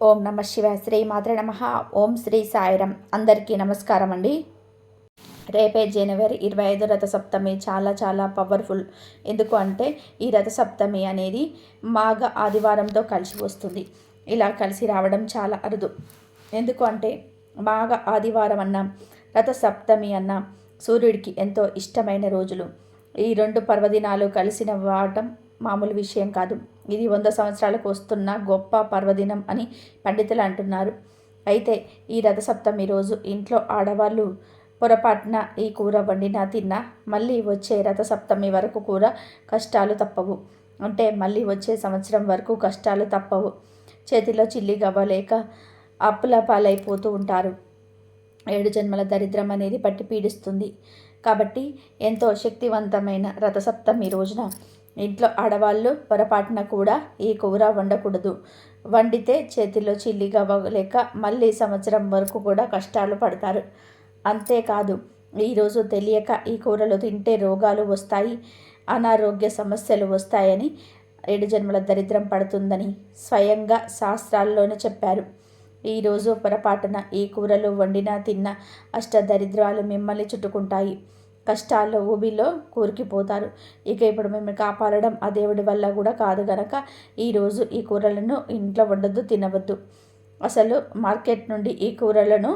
ఓం నమ శివాయ. శ్రీ మాత్రే నమ. ఓం శ్రీ సాయిరం. అందరికీ నమస్కారం అండి. రేపే జనవరి 25 రథసప్తమి చాలా చాలా పవర్ఫుల్. ఎందుకు అంటే ఈ రథసప్తమి అనేది మాఘ ఆదివారంతో కలిసి వస్తుంది. ఇలా కలిసి రావడం చాలా అరుదు. ఎందుకు అంటే మాఘ ఆదివారం అన్న రథసప్తమి అన్న సూర్యుడికి ఎంతో ఇష్టమైన రోజులు. ఈ రెండు పర్వదినాలు కలిసిన వాటం మామూలు విషయం కాదు. ఇది 100 సంవత్సరాలకు వస్తున్న గొప్ప పర్వదినం అని పండితులు అంటున్నారు. అయితే ఈ రథసప్తమి రోజు ఇంట్లో ఆడవాళ్ళు పొరపాటున ఈ కూర వండినా తిన్నా మళ్ళీ వచ్చే రథసప్తమి వరకు కూడా కష్టాలు తప్పవు. అంటే మళ్ళీ వచ్చే సంవత్సరం వరకు కష్టాలు తప్పవు. చేతిలో చిల్లి గవ్వలేక అప్పుల పాలైపోతూ ఉంటారు. 7 జన్మల దరిద్రం అనేది పట్టి పీడిస్తుంది. కాబట్టి ఎంతో శక్తివంతమైన రథసప్తమి రోజున ఇంట్లో ఆడవాళ్ళు పొరపాటున కూడా ఈ కూర వండకూడదు. వండితే చేతిలో చిల్లి గవ్వలేక మళ్ళీ సంవత్సరం వరకు కూడా కష్టాలు పడతారు. అంతేకాదు ఈరోజు తెలియక ఈ కూరలు తింటే రోగాలు వస్తాయి, అనారోగ్య సమస్యలు వస్తాయని, 7 జన్మల దరిద్రం పడుతుందని స్వయంగా శాస్త్రాల్లోనే చెప్పారు. ఈరోజు పొరపాటున ఈ కూరలు వండినా తిన్నా అష్టదరిద్రాలు మిమ్మల్ని చుట్టుకుంటాయి. కష్టాల్లో ఊబిలో కూరుకుపోతారు. ఇక ఇప్పుడు మిమ్మల్ని కాపాడడం ఆ దేవుడి వల్ల కూడా కాదు గనక ఈరోజు ఈ కూరలను ఇంట్లో వండొద్దు, తినవద్దు. అసలు మార్కెట్ నుండి ఈ కూరలను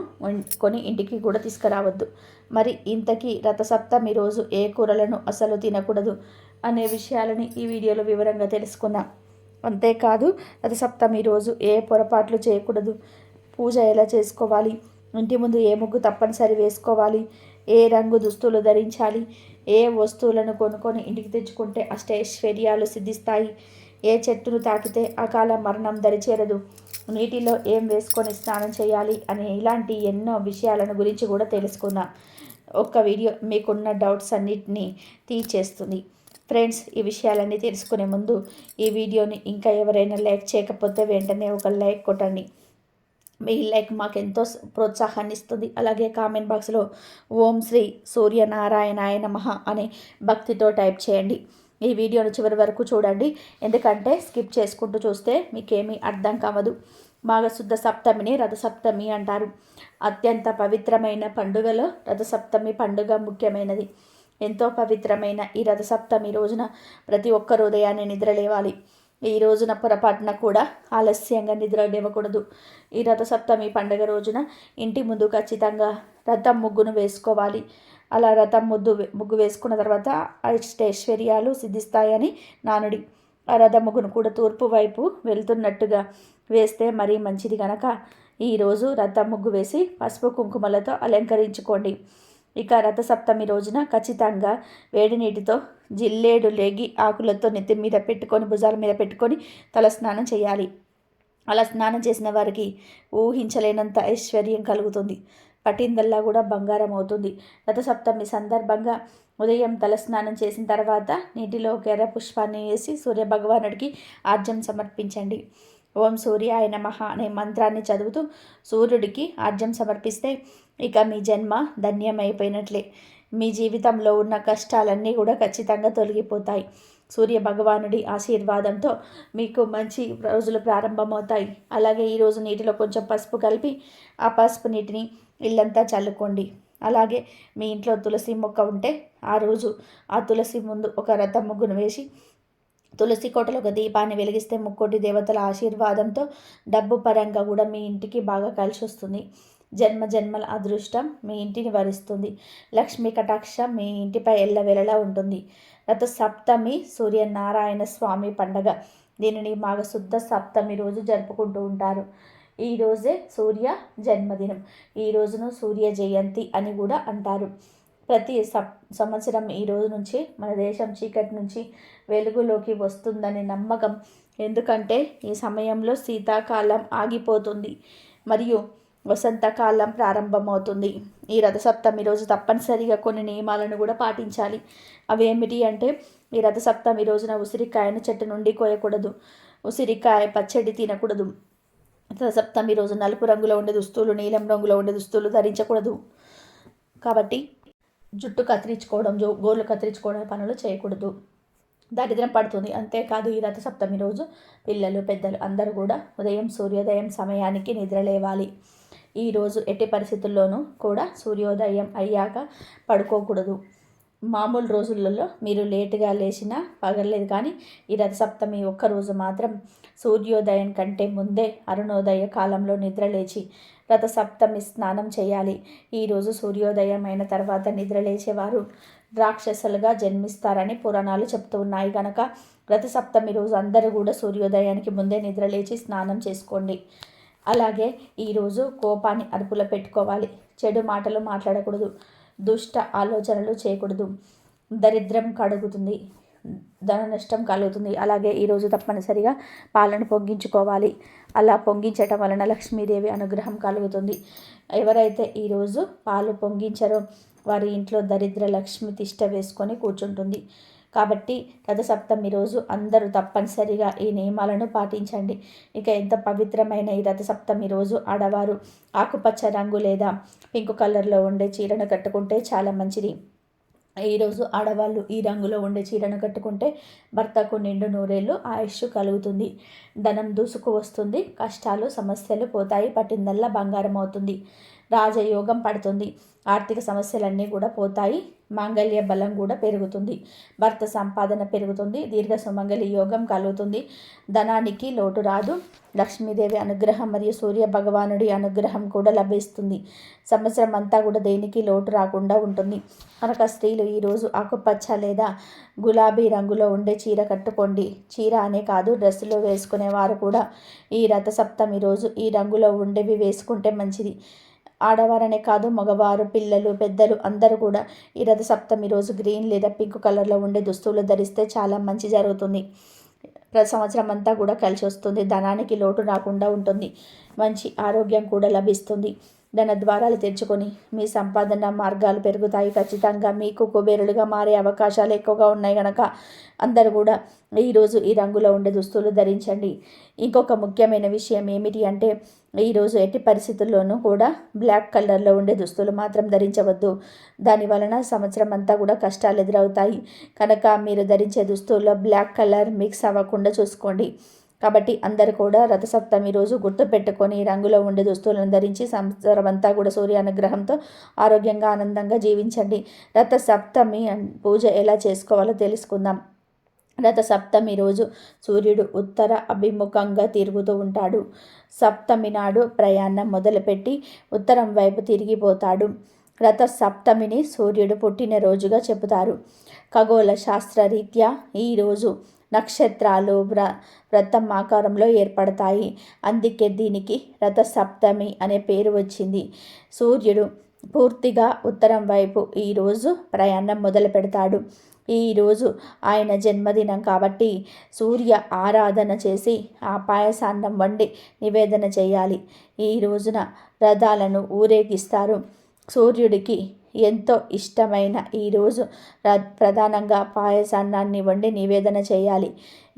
కొని ఇంటికి కూడా తీసుకురావద్దు. మరి ఇంతకీ రథసప్తమి రోజు ఏ కూరలను అసలు తినకూడదు అనే విషయాలని ఈ వీడియోలో వివరంగా తెలుసుకుందాం. అంతేకాదు రథసప్తమి రోజు ఏ పొరపాట్లు చేయకూడదు, పూజ ఎలా చేసుకోవాలి, ఇంటి ముందు ఏ ముగ్గు తప్పనిసరి వేసుకోవాలి, ఏ రంగు దుస్తులు ధరించాలి, ఏ వస్తువులను కొనుక్కొని ఇంటికి తెచ్చుకుంటే అష్టైశ్వర్యాలు సిద్ధిస్తాయి, ఏ చెట్టును తాకితే అకాల మరణం దరిచేరదు, నీటిలో ఏం వేసుకొని స్నానం చేయాలి అనే ఇలాంటి ఎన్నో విషయాలను గురించి కూడా తెలుసుకుందాం. ఒక్క వీడియో మీకున్న డౌట్స్ అన్నిటినీ తీర్చేస్తుంది. ఫ్రెండ్స్, ఈ విషయాలన్నీ తెలుసుకునే ముందు ఈ వీడియోని ఇంకా ఎవరైనా లైక్ చేయకపోతే వెంటనే ఒక లైక్ కొట్టండి. మీ లైక్ మాకు ఎంతో ప్రోత్సాహాన్ని ఇస్తుంది. అలాగే కామెంట్ బాక్స్లో ఓం శ్రీ సూర్యనారాయణాయ నమః అని భక్తితో టైప్ చేయండి. ఈ వీడియోను చివరి వరకు చూడండి. ఎందుకంటే స్కిప్ చేసుకుంటూ చూస్తే మీకేమీ అర్థం కావదు. మాఘశుద్ధ సప్తమిని రథసప్తమి అంటారు. అత్యంత పవిత్రమైన పండుగలో రథసప్తమి పండుగ ముఖ్యమైనది. ఎంతో పవిత్రమైన ఈ రథసప్తమి రోజున ప్రతి ఒక్కరు ఉదయాన్నే నిద్రలేవాలి. ఈ రోజున పొరపాటున కూడా ఆలస్యంగా నిద్ర లేవకూడదు. ఈ రథసప్తమి పండుగ రోజున ఇంటి ముందు ఖచ్చితంగా రథం ముగ్గును వేసుకోవాలి. అలా రథం ముగ్గు వేసుకున్న తర్వాత అష్టైశ్వర్యాలు సిద్ధిస్తాయని నానుడి. ఆ రథం ముగ్గును కూడా తూర్పు వైపు వెళ్తున్నట్టుగా వేస్తే మరీ మంచిది కనుక ఈరోజు రథం ముగ్గు వేసి పసుపు కుంకుమలతో అలంకరించుకోండి. ఇక రథసప్తమి రోజున ఖచ్చితంగా వేడి నీటితో జిల్లేడు లేగి ఆకులతో నెత్తి మీద పెట్టుకొని భుజాల మీద పెట్టుకొని తల స్నానం చేయాలి. అలా స్నానం చేసిన వారికి ఊహించలేనంత ఐశ్వర్యం కలుగుతుంది. పట్టిందల్లా కూడా బంగారం అవుతుంది. రథసప్తమి సందర్భంగా ఉదయం తల స్నానం చేసిన తర్వాత నీటిలో ఒక ఎర్ర పుష్పాన్ని వేసి సూర్యభగవానుడికి ఆర్జ్యం సమర్పించండి. ఓం సూర్యాయ నమః అనే మంత్రాన్ని చదువుతూ సూర్యుడికి ఆర్జ్యం సమర్పిస్తే ఇక మీ జన్మ ధన్యమైపోయినట్లే. మీ జీవితంలో ఉన్న కష్టాలన్నీ కూడా ఖచ్చితంగా తొలగిపోతాయి. సూర్య భగవానుడి ఆశీర్వాదంతో మీకు మంచి రోజులు ప్రారంభమవుతాయి. అలాగే ఈరోజు నీటిలో కొంచెం పసుపు కలిపి ఆ పసుపు నీటిని ఇల్లంతా చల్లుకోండి. అలాగే మీ ఇంట్లో తులసి మొక్క ఉంటే ఆ రోజు ఆ తులసి ముందు ఒక రథం ముగ్గును వేసి తులసి కోటలో ఒక దీపాన్ని వెలిగిస్తే ముక్కోటి దేవతల ఆశీర్వాదంతో డబ్బు పరంగా కూడా మీ ఇంటికి బాగా కలిసి వస్తుంది. జన్మ జన్మల అదృష్టం మీ ఇంటిని వరిస్తుంది. లక్ష్మీ కటాక్షం మీ ఇంటిపై ఎల్లవెల్లలా ఉంటుంది. రథసప్తమి సూర్యనారాయణ స్వామి పండగ. దీనిని మాఘశుద్ధ సప్తమి రోజు జరుపుకుంటూ ఉంటారు. ఈరోజే సూర్య జన్మదినం. ఈ రోజును సూర్య జయంతి అని కూడా అంటారు. ప్రతి సంవత్సరం ఈ రోజు నుంచి మన దేశం చీకటి నుంచి వెలుగులోకి వస్తుందనే నమ్మకం. ఎందుకంటే ఈ సమయంలో శీతాకాలం ఆగిపోతుంది మరియు వసంతకాలం ప్రారంభమవుతుంది. ఈ రథసప్తమి రోజు తప్పనిసరిగా కొన్ని నియమాలను కూడా పాటించాలి. అవి ఏమిటి అంటే ఈ రథసప్తమి రోజున ఉసిరికాయను చెట్టు నుండి కోయకూడదు. ఉసిరికాయ పచ్చడి తినకూడదు. రథసప్తమి రోజు నలుపు రంగులో ఉండే దుస్తులు, నీలం రంగులో ఉండే దుస్తులు ధరించకూడదు. కాబట్టి జుట్టు కత్తిరించుకోవడం, గోర్లు కత్తిరించుకోవడం పనులు చేయకూడదు. దరిద్రం పడుతుంది. అంతేకాదు ఈ రథసప్తమి రోజు పిల్లలు పెద్దలు అందరూ కూడా ఉదయం సూర్యోదయం సమయానికి నిద్రలేవాలి. ఈరోజు ఎట్టి పరిస్థితుల్లోనూ కూడా సూర్యోదయం అయ్యాక పడుకోకూడదు. మామూలు రోజులలో మీరు లేటుగా లేచినా పగలేదు, కానీ ఈ రథసప్తమి ఒక్కరోజు మాత్రం సూర్యోదయం కంటే ముందే అరుణోదయ కాలంలో నిద్రలేచి రథసప్తమి స్నానం చేయాలి. ఈరోజు సూర్యోదయం అయిన తర్వాత నిద్రలేచేవారు రాక్షసులుగా జన్మిస్తారని పురాణాలు చెప్తూ ఉన్నాయి. కనుక రథసప్తమి రోజు అందరూ కూడా సూర్యోదయానికి ముందే నిద్రలేచి స్నానం చేసుకోండి. అలాగే ఈరోజు కోపాన్ని అదుపులో పెట్టుకోవాలి. చెడు మాటలు మాట్లాడకూడదు, దుష్ట ఆలోచనలు చేయకూడదు. దరిద్రం కడుగుతుంది, ధన నష్టం కలుగుతుంది. అలాగే ఈరోజు తప్పనిసరిగా పాలను పొంగించుకోవాలి. అలా పొంగించటం వలన లక్ష్మీదేవి అనుగ్రహం కలుగుతుంది. ఎవరైతే ఈరోజు పాలు పొంగించారో వారి ఇంట్లో దరిద్ర లక్ష్మి తిష్ట వేసుకొని కూర్చుంటుంది. కాబట్టి రథసప్తమి రోజు అందరూ తప్పనిసరిగా ఈ నియమాలను పాటించండి. ఇక ఎంత పవిత్రమైన ఈ రథసప్తమి రోజు ఆడవారు ఆకుపచ్చ రంగు లేదా పింక్ కలర్లో ఉండే చీరను కట్టుకుంటే చాలా మంచిది. ఈరోజు ఆడవాళ్ళు ఈ రంగులో ఉండే చీరను కట్టుకుంటే భర్తకు నిండు నూరేళ్ళు ఆయుష్ కలుగుతుంది, ధనం దూసుకు వస్తుంది, కష్టాలు సమస్యలు పోతాయి, పట్టిందల్లా బంగారం అవుతుంది, రాజయోగం పడుతుంది, ఆర్థిక సమస్యలన్నీ కూడా పోతాయి, మాంగళ్య బలం కూడా పెరుగుతుంది, భర్త సంపాదన పెరుగుతుంది, దీర్ఘ సుమంగళి యోగం కలుగుతుంది, ధనానికి లోటు రాదు, లక్ష్మీదేవి అనుగ్రహం మరియు సూర్య భగవానుడి అనుగ్రహం కూడా లభిస్తుంది. సంవత్సరం అంతా కూడా దేనికి లోటు రాకుండా ఉంటుంది. కనుక స్త్రీలు ఈరోజు ఆకుపచ్చ లేదా గులాబీ రంగులో ఉండే చీర కట్టుకోండి. చీర అనే కాదు, డ్రెస్సులో వేసుకునేవారు కూడా ఈ రథసప్తమి రోజు ఈ రంగులో ఉండేవి వేసుకుంటే మంచిది. ఆడవారనే కాదు, మగవారు, పిల్లలు, పెద్దలు అందరూ కూడా ఈ రథసప్తమి రోజు గ్రీన్ లేదా పింక్ కలర్లో ఉండే దుస్తువులు ధరిస్తే చాలా మంచి జరుగుతుంది. ప్రతి సంవత్సరం అంతా కూడా కలిసి వస్తుంది, ధనానికి లోటు రాకుండా ఉంటుంది, మంచి ఆరోగ్యం కూడా లభిస్తుంది, ధన ద్వారాలు తెరుచుకొని మీ సంపాదన మార్గాలు పెరుగుతాయి. ఖచ్చితంగా మీకు కుబేరులుగా మారే అవకాశాలు ఎక్కువగా ఉన్నాయి. కనుక అందరూ కూడా ఈరోజు ఈ రంగులో ఉండే దుస్తులు ధరించండి. ఇంకొక ముఖ్యమైన విషయం ఏమిటి అంటే ఈరోజు ఎట్టి పరిస్థితుల్లోనూ కూడా బ్లాక్ కలర్లో ఉండే దుస్తులు మాత్రం ధరించవద్దు. దాని వలన సంవత్సరం అంతా కూడా కష్టాలు ఎదురవుతాయి. కనుక మీరు ధరించే దుస్తుల్లో బ్లాక్ కలర్ మిక్స్ అవ్వకుండా చూసుకోండి. కాబట్టి అందరూ కూడా రథసప్తమి రోజు గుర్తుపెట్టుకొని ఈ రంగులో ఉండే దుస్తులను ధరించి సంవత్సరం అంతా కూడా సూర్య అనుగ్రహంతో ఆరోగ్యంగా ఆనందంగా జీవించండి. రథసప్తమి పూజ ఎలా చేసుకోవాలో తెలుసుకుందాం. రథసప్తమి రోజు సూర్యుడు ఉత్తర అభిముఖంగా తిరుగుతూ ఉంటాడు. సప్తమి నాడు ప్రయాణం మొదలుపెట్టి ఉత్తరం వైపు తిరిగిపోతాడు. రథసప్తమిని సూర్యుడు పుట్టినరోజుగా చెబుతారు. ఖగోళ శాస్త్రరీత్యా ఈరోజు నక్షత్రాలు వ్రతం ఆకారంలో ఏర్పడతాయి. అందుకే దీనికి రథసప్తమి అనే పేరు వచ్చింది. సూర్యుడు పూర్తిగా ఉత్తరం వైపు ఈరోజు ప్రయాణం మొదలు పెడతాడు. ఈరోజు ఆయన జన్మదినం కాబట్టి సూర్య ఆరాధన చేసి ఆ పాయసాన్నం వండి నివేదన చేయాలి. ఈ రోజున రథాలను ఊరేగిస్తారు. సూర్యుడికి ఎంతో ఇష్టమైన ఈరోజు ప్రధానంగా పాయసాన్నాన్ని వండి నివేదన చేయాలి.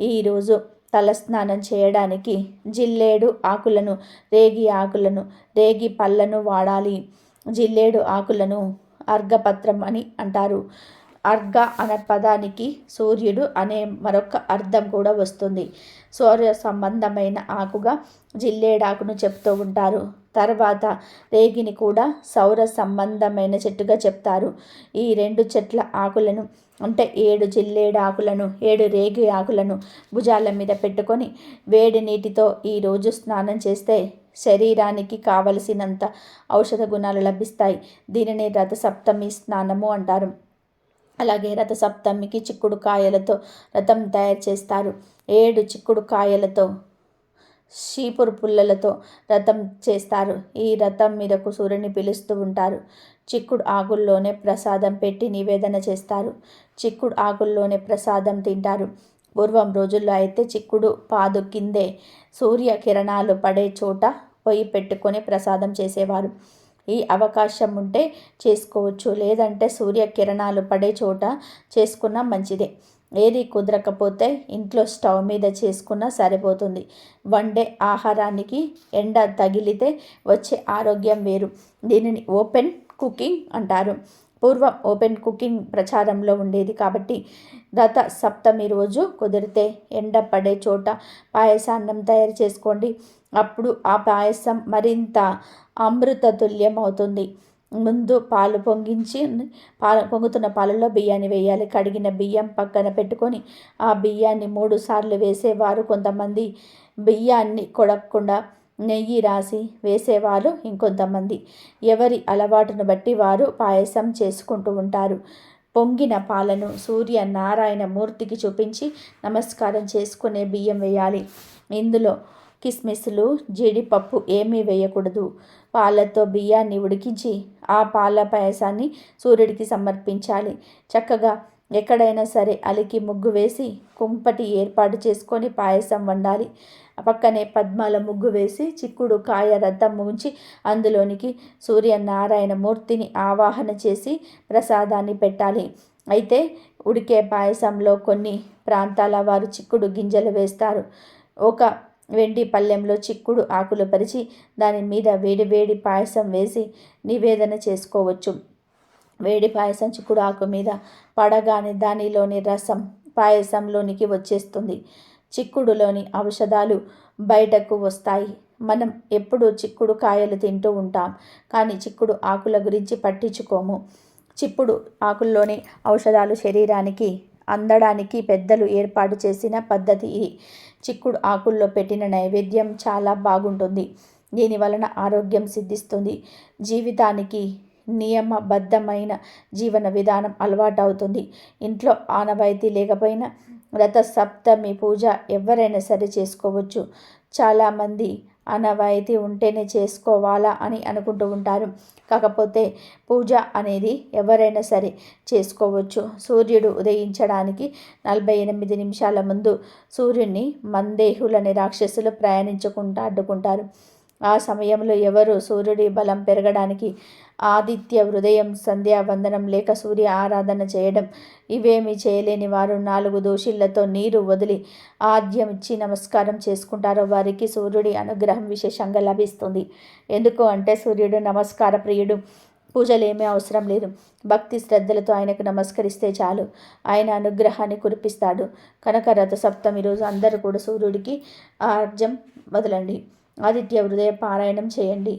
ఈరోజు తలస్నానం చేయడానికి జిల్లేడు ఆకులను, రేగి ఆకులను, రేగి పళ్ళను వాడాలి. జిల్లేడు ఆకులను అర్ఘపత్రం అని అంటారు. అర్ఘ అనే పదానికి సూర్యుడు అనే మరొక అర్థం కూడా వస్తుంది. సూర్య సంబంధమైన ఆకుగా జిల్లేడాకును చెప్తూ ఉంటారు. తర్వాత రేగిని కూడా సౌర సంబంధమైన చెట్టుగా చెప్తారు. ఈ 2 చెట్ల ఆకులను అంటే 7 జిల్లేడు ఆకులను, 7 రేగి ఆకులను భుజాల మీద పెట్టుకొని వేడి నీటితో ఈరోజు స్నానం చేస్తే శరీరానికి కావలసినంత ఔషధ గుణాలు లభిస్తాయి. దీనిని రథసప్తమి స్నానము అంటారు. అలాగే రథసప్తమికి చిక్కుడు కాయలతో రథం తయారు చేస్తారు. 7 చిక్కుడు కాయలతో, షీపురు పుల్లలతో రథం చేస్తారు. ఈ రథం మీదకు సూర్యుని పిలుస్తూ ఉంటారు. చిక్కుడు ఆకుల్లోనే ప్రసాదం పెట్టి నివేదన చేస్తారు. చిక్కుడు ఆకుల్లోనే ప్రసాదం తింటారు. పూర్వం రోజుల్లో అయితే చిక్కుడు పాదు కిందే సూర్య కిరణాలు పడే చోట పొయ్యి పెట్టుకొని ప్రసాదం చేసేవారు. ఈ అవకాశం ఉంటే చేసుకోవచ్చు, లేదంటే సూర్య కిరణాలు పడే చోట చేసుకున్నా మంచిదే. ఏది కుదరకపోతే ఇంట్లో స్టవ్ మీద చేసుకున్నా సరిపోతుంది. వండే ఆహారానికి ఎండ తగిలితే వచ్చే ఆరోగ్యం వేరు. దీనిని ఓపెన్ కుకింగ్ అంటారు. పూర్వం ఓపెన్ కుకింగ్ ప్రచారంలో ఉండేది కాబట్టి రథ సప్తమి రోజు కుదిరితే ఎండ పడే చోట పాయసాన్నం తయారు చేసుకోండి. అప్పుడు ఆ పాయసం మరింత అమృతతుల్యం అవుతుంది. ముందు పాలు పొంగుతున్న పాలలో బియ్యాన్ని వేయాలి. కడిగిన బియ్యం పక్కన పెట్టుకొని ఆ బియ్యాన్ని 3 సార్లు వేసేవారు కొంతమంది, బియ్యాన్ని కొడకుండా నెయ్యి రాసి వేసేవారు ఇంకొంతమంది. ఎవరి అలవాటును బట్టి వారు పాయసం చేసుకుంటూ ఉంటారు. పొంగిన పాలను సూర్యనారాయణ మూర్తికి చూపించి నమస్కారం చేసుకునే బియ్యం వేయాలి. ఇందులో కిస్మిస్లు, జీడిపప్పు ఏమీ వేయకూడదు. పాలతో బియ్యాన్ని ఉడికించి ఆ పాల పాయసాన్ని సూర్యుడికి సమర్పించాలి. చక్కగా ఎక్కడైనా సరే అలికి ముగ్గు వేసి కుంపటి ఏర్పాటు చేసుకొని పాయసం వండాలి. పక్కనే పద్మాల ముగ్గు వేసి చిక్కుడు కాయ రథం ఉంచి అందులోనికి సూర్యనారాయణ మూర్తిని ఆవాహన చేసి ప్రసాదాన్ని పెట్టాలి. అయితే ఉడికే పాయసంలో కొన్ని ప్రాంతాల వారు చిక్కుడు గింజలు వేస్తారు. ఒక వెండి పళ్ళెంలో చిక్కుడు ఆకులు పరిచి దాని మీద వేడి పాయసం వేసి నివేదన చేసుకోవచ్చు. వేడి పాయసం చిక్కుడు ఆకు మీద పడగానే దానిలోని రసం పాయసంలోనికి వచ్చేస్తుంది. చిక్కుడులోని ఔషధాలు బయటకు వస్తాయి. మనం ఎప్పుడూ చిక్కుడు కాయలు తింటూ ఉంటాం, కానీ చిక్కుడు ఆకుల గురించి పట్టించుకోము. చిక్కుడు ఆకుల్లోని ఔషధాలు శరీరానికి అందడానికి పెద్దలు ఏర్పాటు చేసిన పద్ధతి ఇది. చిక్కుడు ఆకుల్లో పెట్టిన నైవేద్యం చాలా బాగుంటుంది. దీని వలన ఆరోగ్యం సిద్ధిస్తుంది. జీవితానికి నియమబద్ధమైన జీవన విధానం అలవాటు అవుతుంది. ఇంట్లో ఆనవాయితీ లేకపోయినా రథ సప్తమి పూజ ఎవరైనా సరే చేసుకోవచ్చు. చాలామంది ఆనవాయితీ ఉంటేనే చేసుకోవాలా అని అనుకుంటూ ఉంటారు. కాకపోతే పూజ అనేది ఎవరైనా సరే చేసుకోవచ్చు. సూర్యుడు ఉదయించడానికి 48 నిమిషాల ముందు సూర్యుడిని మందేహులని రాక్షసులు ప్రయాణించకుండా అడ్డుకుంటారు. ఆ సమయంలో ఎవరు సూర్యుడి బలం పెరగడానికి ఆదిత్య హృదయం, సంధ్యావందనం లేక సూర్య ఆరాధన చేయడం, ఇవేమీ చేయలేని వారు 4 దోషిళ్లతో నీరు వదిలి ఆద్యం ఇచ్చి నమస్కారం చేసుకుంటారో వారికి సూర్యుడి అనుగ్రహం విశేషంగా లభిస్తుంది. ఎందుకు అంటే సూర్యుడు నమస్కార ప్రియుడు. పూజలేమీ అవసరం లేదు. భక్తి శ్రద్ధలతో ఆయనకు నమస్కరిస్తే చాలు, ఆయన అనుగ్రహాన్ని కురిపిస్తాడు. కనుక రథ సప్తమి రోజు అందరూ కూడా సూర్యుడికి ఆర్జం వదలండి. ఆదిత్య హృదయ పారాయణం చేయండి.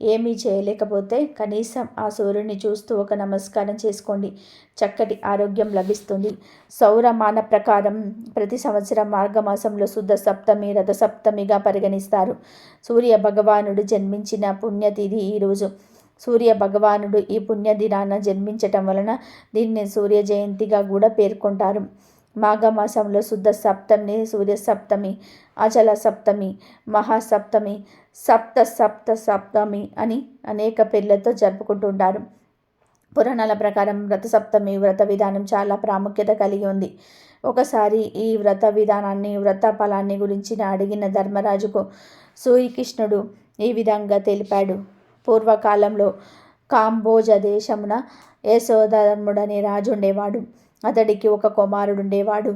ఏమీ చేయలేకపోతే కనీసం ఆ సూర్యుడిని చూస్తూ ఒక నమస్కారం చేసుకోండి. చక్కటి ఆరోగ్యం లభిస్తుంది. సౌరమాన ప్రకారం ప్రతి సంవత్సరం మార్గమాసంలో శుద్ధ సప్తమి రథసప్తమిగా పరిగణిస్తారు. సూర్య భగవానుడు జన్మించిన పుణ్యతిథి ఈరోజు. సూర్య భగవానుడు ఈ పుణ్యదినాన జన్మించటం వలన దీన్ని సూర్య జయంతిగా కూడా పేర్కొంటారు. మాఘమాసంలో శుద్ధ సప్తమిని సూర్య సప్తమి, అచల సప్తమి, మహాసప్తమి, సప్తమి అని అనేక పేర్లతో జరుపుకుంటుంటారు. పురాణాల ప్రకారం రథసప్తమి వ్రత విధానం చాలా ప్రాముఖ్యత కలిగి ఉంది. ఒకసారి ఈ వ్రత విధానాన్ని, వ్రత ఫలాన్ని గురించి అడిగిన ధర్మరాజుకు శ్రీకృష్ణుడు ఈ విధంగా తెలిపాడు. పూర్వకాలంలో కాంబోజ దేశమున యశోధర్ముడనే రాజు ఉండేవాడు. అతడికి ఒక కుమారుడుండేవాడు.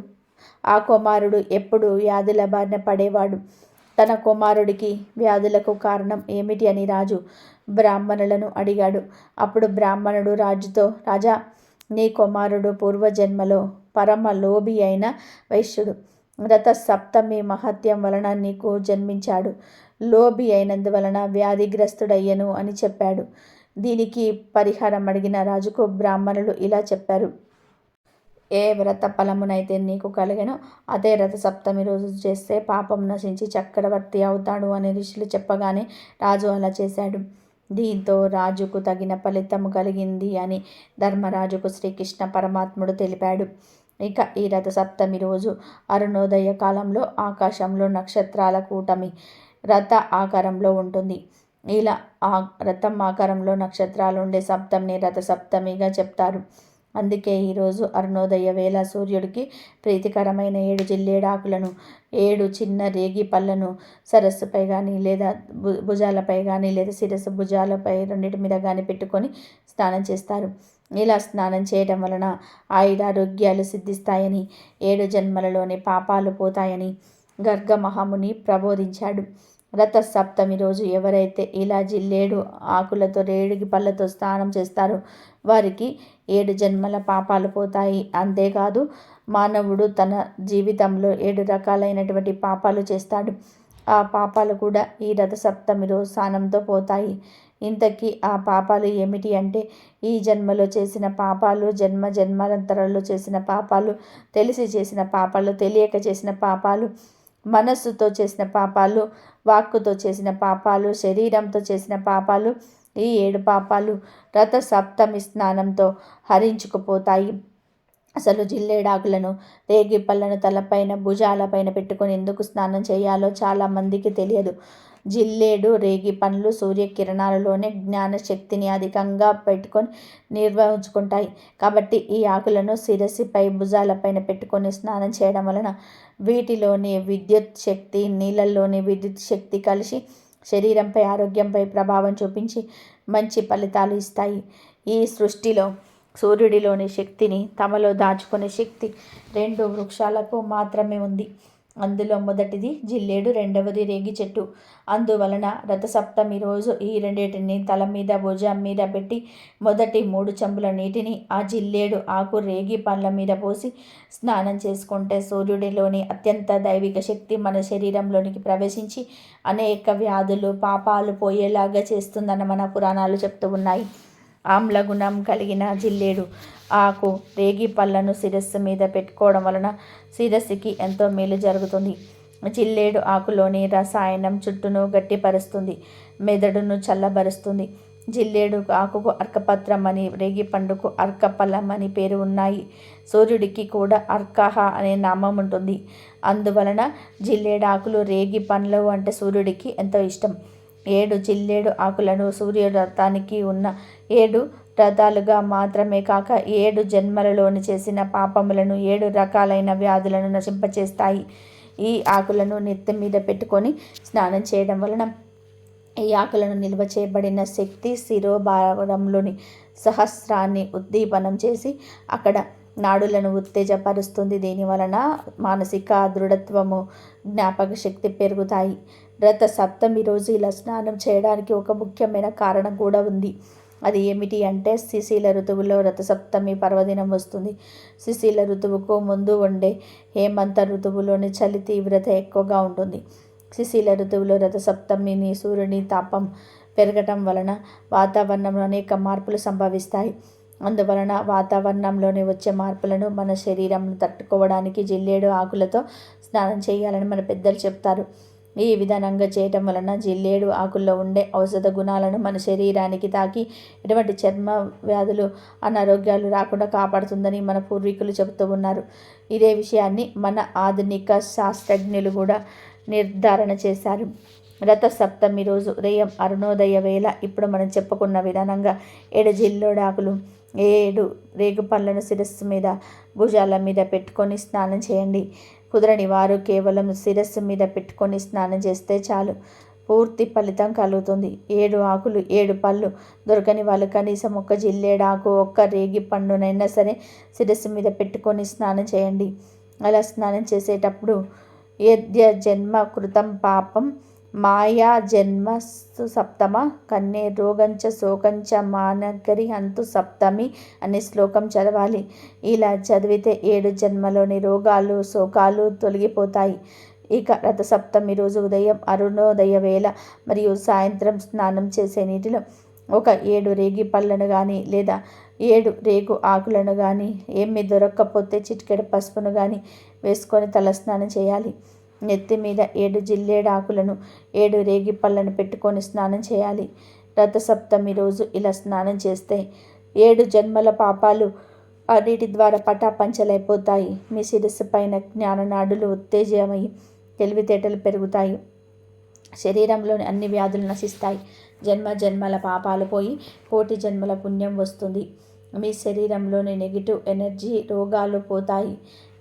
ఆ కుమారుడు ఎప్పుడు వ్యాధుల బారిన పడేవాడు. తన కుమారుడికి వ్యాధులకు కారణం ఏమిటి అని రాజు బ్రాహ్మణులను అడిగాడు. అప్పుడు బ్రాహ్మణుడు రాజుతో, రాజా, నీ కుమారుడు పూర్వజన్మలో పరమ లోభి అయిన వైశ్యుడు. రథ సప్తమి మహత్యం వలన నీకు జన్మించాడు. లోభి అయినందువలన వ్యాధిగ్రస్తుడయ్యను అని చెప్పాడు. దీనికి పరిహారం అడిగిన రాజుకు బ్రాహ్మణులు ఇలా చెప్పారు. ఏ వ్రత ఫలమునైతే నీకు కలిగెనో అదే రథ సప్తమి రోజు చేస్తే పాపం నశించి చక్రవర్తి అవుతాడు అని ఋషులు చెప్పగానే రాజు అలా చేశాడు. దీంతో రాజుకు తగిన ఫలితము కలిగింది అని ధర్మరాజుకు శ్రీకృష్ణ పరమాత్ముడు తెలిపాడు. ఇక ఈ రథ సప్తమి రోజు అరుణోదయ కాలంలో ఆకాశంలో నక్షత్రాల కూటమి రథ ఆకారంలో ఉంటుంది. ఇలా రథం ఆకారంలో నక్షత్రాలు ఉండే సప్తమిని రథ సప్తమిగా చెప్తారు. అందుకే ఈరోజు అరుణోదయ వేళ సూర్యుడికి ప్రీతికరమైన 7 జిల్లేడాకులను, 7 చిన్న రేగి పళ్ళను సరస్సుపై కానీ లేదా భుజాలపై కానీ లేదా శిరస్సు భుజాలపై రెండింటి మీద కానీ పెట్టుకొని స్నానం చేస్తారు. ఇలా స్నానం చేయడం వలన ఆయురారోగ్యాలు సిద్ధిస్తాయని, 7 జన్మలలోని పాపాలు పోతాయని గర్గ మహాముని ప్రబోధించాడు. రథ సప్తమి రోజు ఎవరైతే ఇలా జిల్లేడు ఆకులతో రేడిగి పళ్ళతో స్నానం చేస్తారో వారికి 7 జన్మల పాపాలు పోతాయి. అంతేకాదు మానవుడు తన జీవితంలో 7 రకాలైనటువంటి పాపాలు చేస్తాడు. ఆ పాపాలు కూడా ఈ రథ సప్తమి రోజు స్నానంతో పోతాయి. ఇంతకీ ఆ పాపాలు ఏమిటి అంటే, ఈ జన్మలో చేసిన పాపాలు, జన్మాంతరాల్లో చేసిన పాపాలు, తెలిసి చేసిన పాపాలు, తెలియక చేసిన పాపాలు, మనస్సుతో చేసిన పాపాలు, వాక్కుతో చేసిన పాపాలు, శరీరంతో చేసిన పాపాలు, ఈ 7 పాపాలు రథ సప్తమి స్నానంతో హరించుకుపోతాయి. అసలు జిల్లేడాకులను, రేగి పళ్ళను తలపైన, భుజాలపైన పెట్టుకొని ఎందుకు స్నానం చేయాలో చాలామందికి తెలియదు. జిల్లేడు, రేగి పండ్లు సూర్యకిరణాలలోనే జ్ఞానశక్తిని అధికంగా పెట్టుకొని నిర్వహించుకుంటాయి. కాబట్టి ఈ ఆకులను శిరస్సుపై, భుజాలపైన పెట్టుకొని స్నానం చేయడం వలన వీటిలోని విద్యుత్ శక్తి, నీళ్ళల్లోని విద్యుత్ శక్తి కలిసి శరీరంపై, ఆరోగ్యంపై ప్రభావం చూపించి మంచి ఫలితాలు ఇస్తాయి. ఈ సృష్టిలో సూర్యుడిలోని శక్తిని తమలో దాచుకునే శక్తి 2 వృక్షాలకు మాత్రమే ఉంది. అందులో మొదటిది జిల్లేడు, రెండవది రేగి చెట్టు. అందువలన రథసప్తమి రోజు ఈ రెండింటిని తల మీద, భుజం మీద పెట్టి మొదటి 3 చెంబుల నీటిని ఆ జిల్లేడు ఆకు, రేగి పండ్ల మీద పోసి స్నానం చేసుకుంటే సూర్యుడిలోని అత్యంత దైవిక శక్తి మన శరీరంలోనికి ప్రవేశించి అనేక వ్యాధులు, పాపాలు పోయేలాగా చేస్తుందని మన పురాణాలు చెప్తూ ఉన్నాయి. ఆమ్ల గుణం కలిగిన జిల్లేడు ఆకు, రేగి పళ్ళను శిరస్సు మీద పెట్టుకోవడం వలన శిరస్సుకి ఎంతో మేలు జరుగుతుంది. జిల్లేడు ఆకులోని రసాయనం చుట్టూను గట్టిపరుస్తుంది, మెదడును చల్లబరుస్తుంది. జిల్లేడు ఆకుకు అర్కపత్రం అని, రేగి పండుకు అర్కఫలం అని పేరు ఉన్నాయి. సూర్యుడికి కూడా అర్కహ అనే నామం ఉంటుంది. అందువలన జిల్లేడు ఆకులు, రేగి పండ్లు అంటే సూర్యుడికి ఎంతో ఇష్టం. 7 జిల్లేడు ఆకులను సూర్యరథానికి ఉన్న 7 రథాలుగా మాత్రమే కాక 7 జన్మలలోని చేసిన పాపములను, 7 రకాలైన వ్యాధులను నశింపచేస్తాయి. ఈ ఆకులను నెత్తి మీద పెట్టుకొని స్నానం చేయడం వలన ఈ ఆకులను నిల్వ చేయబడిన శక్తి శిరోభారంలోని సహస్రాన్ని ఉద్దీపనం చేసి అక్కడ నాడులను ఉత్తేజపరుస్తుంది. దీనివలన మానసిక దృఢత్వము, జ్ఞాపక శక్తి పెరుగుతాయి. రథ సప్తమి రోజు ఇలా స్నానం చేయడానికి ఒక ముఖ్యమైన కారణం కూడా ఉంది. అది ఏమిటి అంటే, శిశిల ఋతువులో రథసప్తమి పర్వదినం వస్తుంది. శిశిల ఋతువుకు ముందు ఉండే హేమంత ఋతువులోని చలి తీవ్రత ఎక్కువగా ఉంటుంది. శిశిల ఋతువులో రథసప్తమిని సూర్యుని తాపం పెరగటం వలన వాతావరణంలో అనేక మార్పులు సంభవిస్తాయి. అందువలన వాతావరణంలోని వచ్చే మార్పులను మన శరీరం తట్టుకోవడానికి జిల్లేడు ఆకులతో స్నానం చేయాలని మన పెద్దలు చెప్తారు. ఈ విధానంగా చేయటం వలన జిల్లేడు ఆకుల్లో ఉండే ఔషధ గుణాలను మన శరీరానికి తాకి ఎటువంటి చర్మ వ్యాధులు, అనారోగ్యాలు రాకుండా కాపాడుతుందని మన పూర్వీకులు చెబుతూ ఉన్నారు. ఇదే విషయాన్ని మన ఆధునిక శాస్త్రజ్ఞులు కూడా నిర్ధారణ చేశారు. రథ సప్తమి రోజు ఉదయం అరుణోదయ వేళ ఇప్పుడు మనం చెప్పుకున్న విధానంగా 7 జిల్లేడు ఆకులు, 7 రేగు పళ్ళను శిరస్సు మీద, భుజాల మీద పెట్టుకొని స్నానం చేయండి. కుదరని వారు కేవలం శిరస్సు మీద పెట్టుకొని స్నానం చేస్తే చాలు, పూర్తి ఫలితం కలుగుతుంది. 7 ఆకులు, 7 పళ్ళు దొరకని వాళ్ళు కనీసం 1 జిల్లేడాకు, 1 రేగి పండునైనా సరే శిరస్సు మీద పెట్టుకొని స్నానం చేయండి. అలా స్నానం చేసేటప్పుడు యద్య జన్మ కృతం పాపం మాయా జన్మ సప్తమ కన్నే రోగంచ శోకంచ మానగరి హంతు సప్తమి అనే శ్లోకం చదవాలి. ఇలా చదివితే 7 జన్మలోని రోగాలు, శోకాలు తొలగిపోతాయి. ఇక రథసప్తమి రోజు ఉదయం అరుణోదయ వేళ మరియు సాయంత్రం స్నానం చేసే నీటిలో ఒక 7 రేగి పళ్ళను కానీ లేదా 7 రేగు ఆకులను కానీ, ఏమీ దొరక్కపోతే చిటికెడు పసుపును కానీ వేసుకొని తలస్నానం చేయాలి. నెత్తి మీద 7 జిల్లేడు ఆకులను, 7 రేగి పళ్ళను పెట్టుకొని స్నానం చేయాలి. రథసప్తమి రోజు ఇలా స్నానం చేస్తే 7 జన్మల పాపాలు అన్నిటి ద్వారా పటాపంచలైపోతాయి. మీ శిరస్సు పైన జ్ఞాననాడులు ఉత్తేజమై తెలివితేటలు పెరుగుతాయి. శరీరంలోని అన్ని వ్యాధులు నశిస్తాయి. జన్మల పాపాలు పోయి కోటి జన్మల పుణ్యం వస్తుంది. మీ శరీరంలోని నెగిటివ్ ఎనర్జీ, రోగాలు పోతాయి.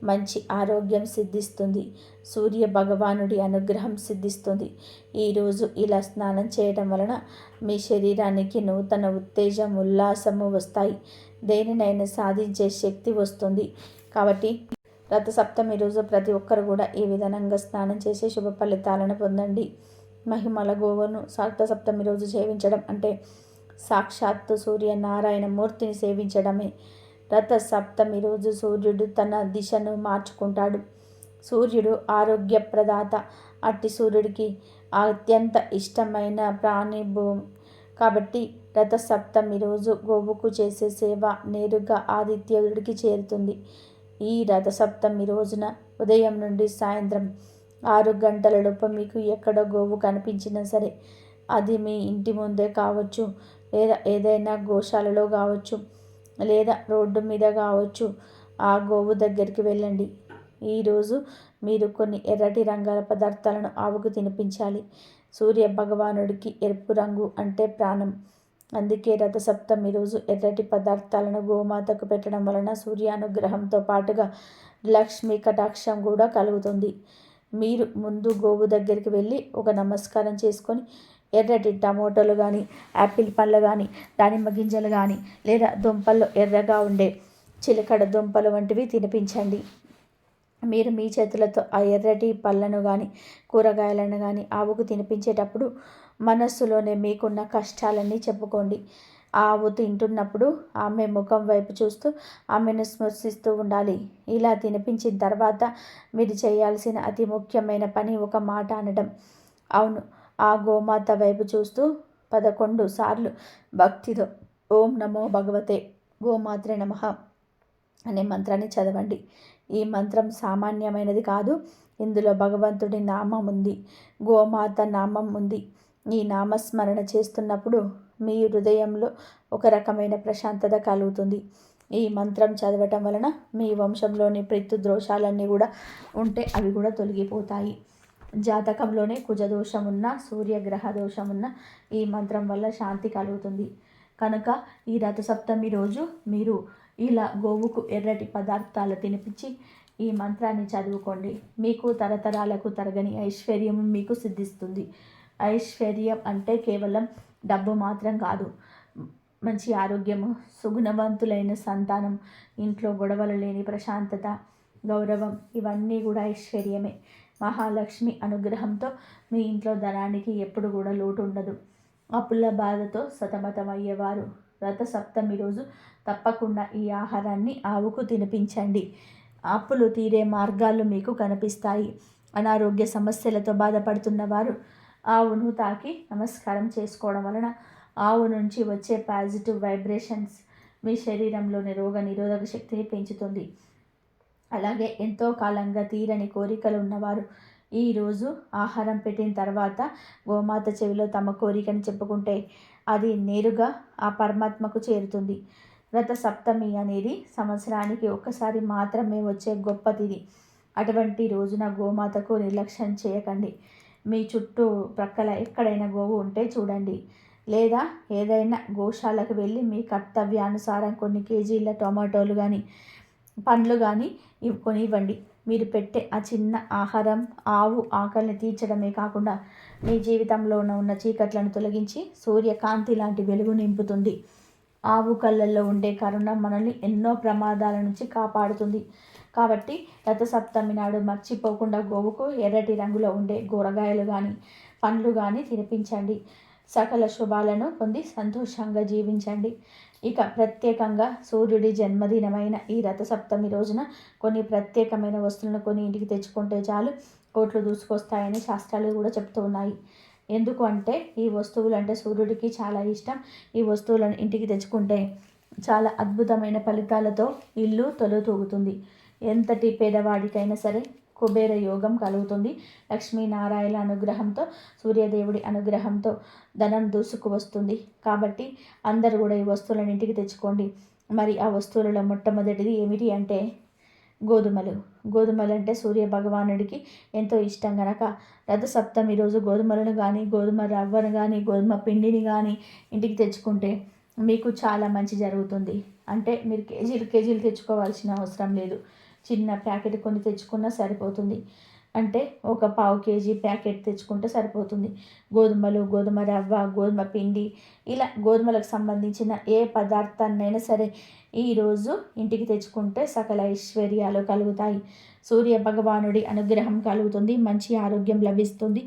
మంచి ఆరోగ్యం సిద్ధిస్తుంది. సూర్య భగవానుడి అనుగ్రహం సిద్ధిస్తుంది. ఈరోజు ఇలా స్నానం చేయడం వలన మీ శరీరానికి నూతన ఉత్తేజం, ఉల్లాసము వస్తాయి. దేనినైనా సాధించే శక్తి వస్తుంది. కాబట్టి రథసప్తమి రోజు ప్రతి ఒక్కరు కూడా ఈ విధానంగా స్నానం చేసి శుభ ఫలితాలను పొందండి. మహిమల గోవును రథసప్తమి రోజు సేవించడం అంటే సాక్షాత్తు సూర్యనారాయణ మూర్తిని సేవించడమే. రథసప్తమి రోజు సూర్యుడు తన దిశను మార్చుకుంటాడు. సూర్యుడు ఆరోగ్య ప్రదాత. అట్టి సూర్యుడికి అత్యంత ఇష్టమైన ప్రాణి భూమి. కాబట్టి రథసప్తమి రోజు గోవుకు చేసే సేవ నేరుగా ఆదిత్యుడికి చేరుతుంది. ఈ రథసప్తమి రోజున ఉదయం నుండి సాయంత్రం 6 గంటలలోపు మీకు ఎక్కడ గోవు కనిపించినా సరే, అది మీ ఇంటి ముందే కావచ్చు, లేదా ఏదైనా గోశాలలో కావచ్చు, లేదా రోడ్డు మీద కావచ్చు, ఆ గోవు దగ్గరికి వెళ్ళండి. ఈరోజు మీరు కొన్ని ఎర్రటి రంగుల పదార్థాలను ఆవుకు తినిపించాలి. సూర్య భగవానుడికి ఎరుపు రంగు అంటే ప్రాణం. అందుకే రథసప్తమి రోజు ఎర్రటి పదార్థాలను గోమాతకు పెట్టడం వలన సూర్యానుగ్రహంతో పాటుగా లక్ష్మీ కటాక్షం కూడా కలుగుతుంది. మీరు ముందు గోవు దగ్గరికి వెళ్ళి ఒక నమస్కారం చేసుకొని ఎర్రటి టమోటాలు కానీ, యాపిల్ పళ్ళు కానీ, దానిమ్మ గింజలు కానీ, లేదా దుంపల్లో ఎర్రగా ఉండే చిలకడ దుంపలు వంటివి తినిపించండి. మీరు మీ చేతులతో ఆ ఎర్రటి పళ్ళను కానీ, కూరగాయలను కానీ ఆవుకు తినిపించేటప్పుడు మనస్సులోనే మీకున్న కష్టాలన్నీ చెప్పుకోండి. ఆవు తింటున్నప్పుడు ఆమె ముఖం వైపు చూస్తూ ఆమెను స్పృశిస్తూ ఉండాలి. ఇలా తినిపించిన తర్వాత మీరు చేయాల్సిన అతి ముఖ్యమైన పని ఒక మాట అనడం. అవును, ఆ గోమాత వైపు చూస్తూ 11 సార్లు భక్తితో ఓం నమో భగవతే గోమాత్రే నమః అనే మంత్రాన్ని చదవండి. ఈ మంత్రం సామాన్యమైనది కాదు. ఇందులో భగవంతుడి నామం ఉంది, గోమాత నామం ఉంది. ఈ నామస్మరణ చేస్తున్నప్పుడు మీ హృదయంలో ఒక రకమైన ప్రశాంతత కలుగుతుంది. ఈ మంత్రం చదవటం వలన మీ వంశంలోని ప్రతి దోషాలన్నీ కూడా ఉంటే అవి కూడా తొలగిపోతాయి. జాతకంలోనే కుజదోషం ఉన్న, సూర్యగ్రహ దోషం ఉన్న ఈ మంత్రం వల్ల శాంతి కలుగుతుంది. కనుక ఈ రథసప్తమి రోజు మీరు ఇలా గోవుకు ఎర్రటి పదార్థాలు తినిపించి ఈ మంత్రాన్ని చదువుకోండి. మీకు తరతరాలకు తరగని ఐశ్వర్యం మీకు సిద్ధిస్తుంది. ఐశ్వర్యం అంటే కేవలం డబ్బు మాత్రం కాదు. మంచి ఆరోగ్యము, సుగుణవంతులైన సంతానం, ఇంట్లో గొడవలు లేని ప్రశాంతత, గౌరవం, ఇవన్నీ కూడా ఐశ్వర్యమే. మహాలక్ష్మి అనుగ్రహంతో మీ ఇంట్లో ధనానికి ఎప్పుడు కూడా లోటు ఉండదు. అప్పుల బాధతో సతమతమయ్యేవారు రథసప్తమి రోజు తప్పకుండా ఈ ఆహారాన్ని ఆవుకు తినిపించండి. అప్పులు తీరే మార్గాలు మీకు కనిపిస్తాయి. అనారోగ్య సమస్యలతో బాధపడుతున్న వారు ఆవును తాకి నమస్కారం చేసుకోవడం వలన ఆవు నుంచి వచ్చే పాజిటివ్ వైబ్రేషన్స్ మీ శరీరంలోని రోగ నిరోధక శక్తిని పెంచుతుంది. అలాగే ఎంతో కాలంగా తీరని కోరికలు ఉన్నవారు ఈరోజు ఆహారం పెట్టిన తర్వాత గోమాత చెవిలో తమ కోరికను చెప్పుకుంటే అది నేరుగా ఆ పరమాత్మకు చేరుతుంది. రథసప్తమి అనేది సంవత్సరానికి ఒక్కసారి మాత్రమే వచ్చే గొప్ప తిథి. అటువంటి రోజున గోమాతకు నిర్లక్ష్యం చేయకండి. మీ చుట్టూ ప్రక్కల ఎక్కడైనా గోవు ఉంటే చూడండి, లేదా ఏదైనా గోశాలకు వెళ్ళి మీ కర్తవ్యానుసారం కొన్ని కేజీల టొమాటోలు కానీ, పండ్లు కానీ కొనివ్వండి. మీరు పెట్టే ఆ చిన్న ఆహారం ఆవు ఆకలిని తీర్చడమే కాకుండా మీ జీవితంలో ఉన్న చీకట్లను తొలగించి సూర్యకాంతి లాంటి వెలుగు నింపుతుంది. ఆవు కళ్ళల్లో ఉండే కరుణ మనల్ని ఎన్నో ప్రమాదాల నుంచి కాపాడుతుంది. కాబట్టి రథసప్తమి నాడు మర్చిపోకుండా గోవుకు ఎర్రటి రంగులో ఉండే కూరగాయలు కానీ, పండ్లు కానీ తినిపించండి. సకల శుభాలను పొంది సంతోషంగా జీవించండి. ఇక ప్రత్యేకంగా సూర్యుడి జన్మదినమైన ఈ రథసప్తమి రోజున కొన్ని ప్రత్యేకమైన వస్తువులను కొని ఇంటికి తెచ్చుకుంటే చాలు కోట్లు దూసుకొస్తాయని శాస్త్రాలు కూడా చెప్తూ ఉన్నాయి. ఎందుకు అంటే ఈ వస్తువులు అంటే సూర్యుడికి చాలా ఇష్టం. ఈ వస్తువులను ఇంటికి తెచ్చుకుంటే చాలా అద్భుతమైన ఫలితాలతో ఇల్లు తొలుతూగుతుంది. ఎంతటి పేదవాడికైనా సరే కుబేర యోగం కలుగుతుంది. లక్ష్మీనారాయణ అనుగ్రహంతో, సూర్యదేవుడి అనుగ్రహంతో ధనం దూసుకు వస్తుంది. కాబట్టి అందరూ కూడా ఈ వస్తువులను ఇంటికి తెచ్చుకోండి. మరి ఆ వస్తువులలో మొట్టమొదటిది ఏమిటి అంటే గోధుమలు. గోధుమలు అంటే సూర్య భగవానుడికి ఎంతో ఇష్టం కనుక రథసప్తమి రోజు గోధుమలను కానీ, గోధుమ రవ్వను కానీ, గోధుమ పిండిని కానీ ఇంటికి తెచ్చుకుంటే మీకు చాలా మంచి జరుగుతుంది. అంటే మీరు కేజీలు కేజీలు తెచ్చుకోవాల్సిన అవసరం లేదు. చిన్న ప్యాకెట్ కొన్ని తెచ్చుకున్నా సరిపోతుంది. అంటే ఒక పావు కేజీ ప్యాకెట్ తెచ్చుకుంటే సరిపోతుంది. గోధుమలు, గోధుమ రవ్వ, గోధుమ పిండి, ఇలా గోధుమలకు సంబంధించిన ఏ పదార్థాన్నైనా సరే ఈరోజు ఇంటికి తెచ్చుకుంటే సకల ఐశ్వర్యాలు కలుగుతాయి. సూర్య భగవానుడి అనుగ్రహం కలుగుతుంది, మంచి ఆరోగ్యం లభిస్తుంది.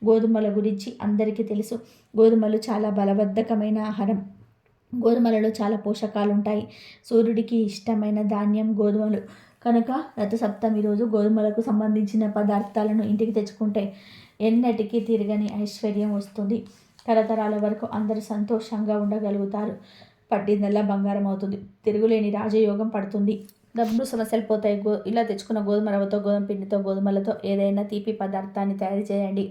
గోధుమల గురించి అందరికీ తెలుసు. గోధుమలు చాలా బలవర్ధకమైన ఆహారం. గోధుమలలో చాలా పోషకాలు ఉంటాయి. సూర్యుడికి ఇష్టమైన ధాన్యం గోధుమలు కనుక రథసప్తమి రోజు గోధుమలకు సంబంధించిన పదార్థాలను ఇంటికి తెచ్చుకుంటే ఎన్నటికీ తిరగని ఐశ్వర్యం వస్తుంది. తరతరాల వరకు అందరూ సంతోషంగా ఉండగలుగుతారు. పట్టిందల్లా బంగారం అవుతుంది. తిరుగులేని రాజయోగం పడుతుంది. డబ్బు సమస్యలు పోతాయి. ఇలా తెచ్చుకున్న గోధుమ రవ్వతో, గోధుమ పిండితో, గోధుమలతో ఏదైనా తీపి పదార్థాన్ని తయారు చేయండి.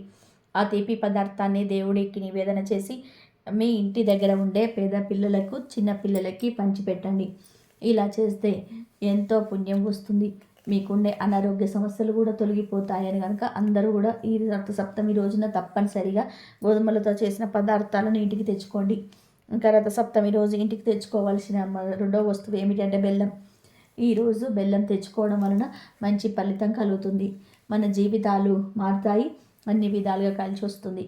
ఆ తీపి పదార్థాన్ని దేవుడికి నివేదన చేసి మీ ఇంటి దగ్గర ఉండే పేద పిల్లలకు, చిన్న పిల్లలకి పంచిపెట్టండి. ఇలా చేస్తే ఎంతో పుణ్యం వస్తుంది. మీకుండే అనారోగ్య సమస్యలు కూడా తొలగిపోతాయని కనుక అందరూ కూడా ఈ రథసప్తమి రోజున తప్పనిసరిగా గోధుమలతో చేసిన పదార్థాలను ఇంటికి తెచ్చుకోండి. ఇంకా రథసప్తమి రోజు ఇంటికి తెచ్చుకోవాల్సిన రెండో వస్తువు ఏమిటంటే బెల్లం. ఈరోజు బెల్లం తెచ్చుకోవడం వలన మంచి ఫలితం కలుగుతుంది. మన జీవితాలు మారుతాయి, అన్ని విధాలుగా కలిసి వస్తుంది.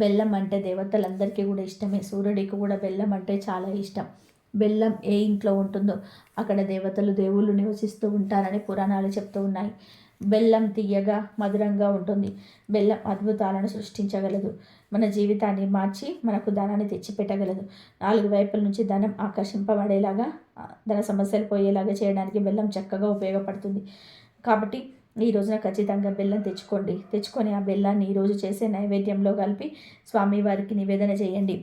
బెల్లం అంటే దేవతలందరికీ కూడా ఇష్టమే. సూర్యుడికి కూడా బెల్లం అంటే చాలా ఇష్టం. బెల్లం ఏ ఇంట్లో ఉంటుందో అక్కడ దేవతలు, దేవుళ్ళు నివసిస్తూ ఉంటారని పురాణాలు చెప్తూ ఉన్నాయి. బెల్లం తీయగా, మధురంగా ఉంటుంది. బెల్లం అద్భుతాలను సృష్టించగలదు. మన జీవితాన్ని మార్చి మనకు ధనాన్ని తెచ్చిపెట్టగలదు. 4 వైపుల నుంచి ధనం ఆకర్షింపబడేలాగా, ధన సమస్యలు పోయేలాగా చేయడానికి బెల్లం చక్కగా ఉపయోగపడుతుంది. కాబట్టి ఈ రోజున ఖచ్చితంగా బెల్లం తెచ్చుకోండి. తెచ్చుకొని ఆ బెల్లాన్ని ఈరోజు చేసే నైవేద్యంలో కలిపి స్వామివారికి నివేదన చేయండి.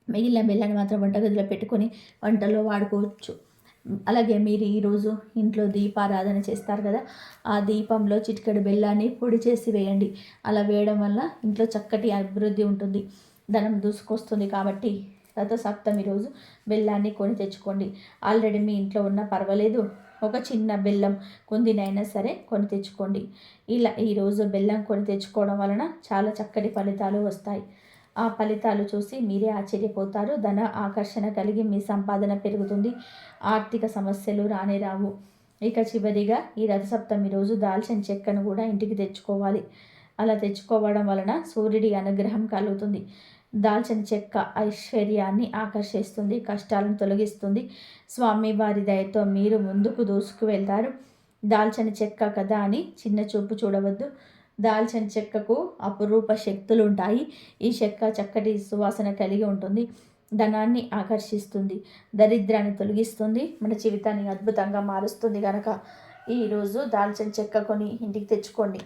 మిగిలిన బెల్లాన్ని మాత్రం వంటగదిలో పెట్టుకొని వంటల్లో వాడుకోవచ్చు. అలాగే మీరు ఈరోజు ఇంట్లో దీపారాధన చేస్తారు కదా, ఆ దీపంలో చిటికెడు బెల్లాన్ని పొడి చేసి వేయండి. అలా వేయడం వల్ల ఇంట్లో చక్కటి అభివృద్ధి ఉంటుంది, ధనం దూసుకొస్తుంది. కాబట్టి రథసప్తమి రోజు బెల్లాన్ని కొని తెచ్చుకోండి. ఆల్రెడీ మీ ఇంట్లో ఉన్న పర్వాలేదు, ఒక చిన్న బెల్లం కుందినైనా సరే కొని తెచ్చుకోండి. ఇలా ఈరోజు బెల్లం కొని తెచ్చుకోవడం వలన చాలా చక్కటి ఫలితాలు వస్తాయి. ఆ ఫలితాలు చూసి మీరే ఆశ్చర్యపోతారు. ధన ఆకర్షణ కలిగి మీ సంపాదన పెరుగుతుంది. ఆర్థిక సమస్యలు రానే రావు. ఇక చివరిగా ఈ రథసప్తమి రోజు దాల్చిన చెక్కను కూడా ఇంటికి తెచ్చుకోవాలి. అలా తెచ్చుకోవడం వలన సూర్యుడి అనుగ్రహం కలుగుతుంది. దాల్చిన చెక్క ఐశ్వర్యాన్ని ఆకర్షిస్తుంది, కష్టాలను తొలగిస్తుంది. స్వామివారి దయతో మీరు ముందుకు దూసుకు వెళ్తారు. దాల్చిన చెక్క కదా అని చిన్న చూపు చూడవద్దు. దాల్చిన చెక్కకు అపురూప శక్తులు ఉంటాయి. ఈ చెక్క చక్కటి సువాసన కలిగి ఉంటుంది. ధనాన్ని ఆకర్షిస్తుంది, దరిద్రాన్ని తొలగిస్తుంది, మన జీవితాన్ని అద్భుతంగా మారుస్తుంది. కనుక ఈరోజు దాల్చిన చెక్క కొని ఇంటికి తెచ్చుకోండి.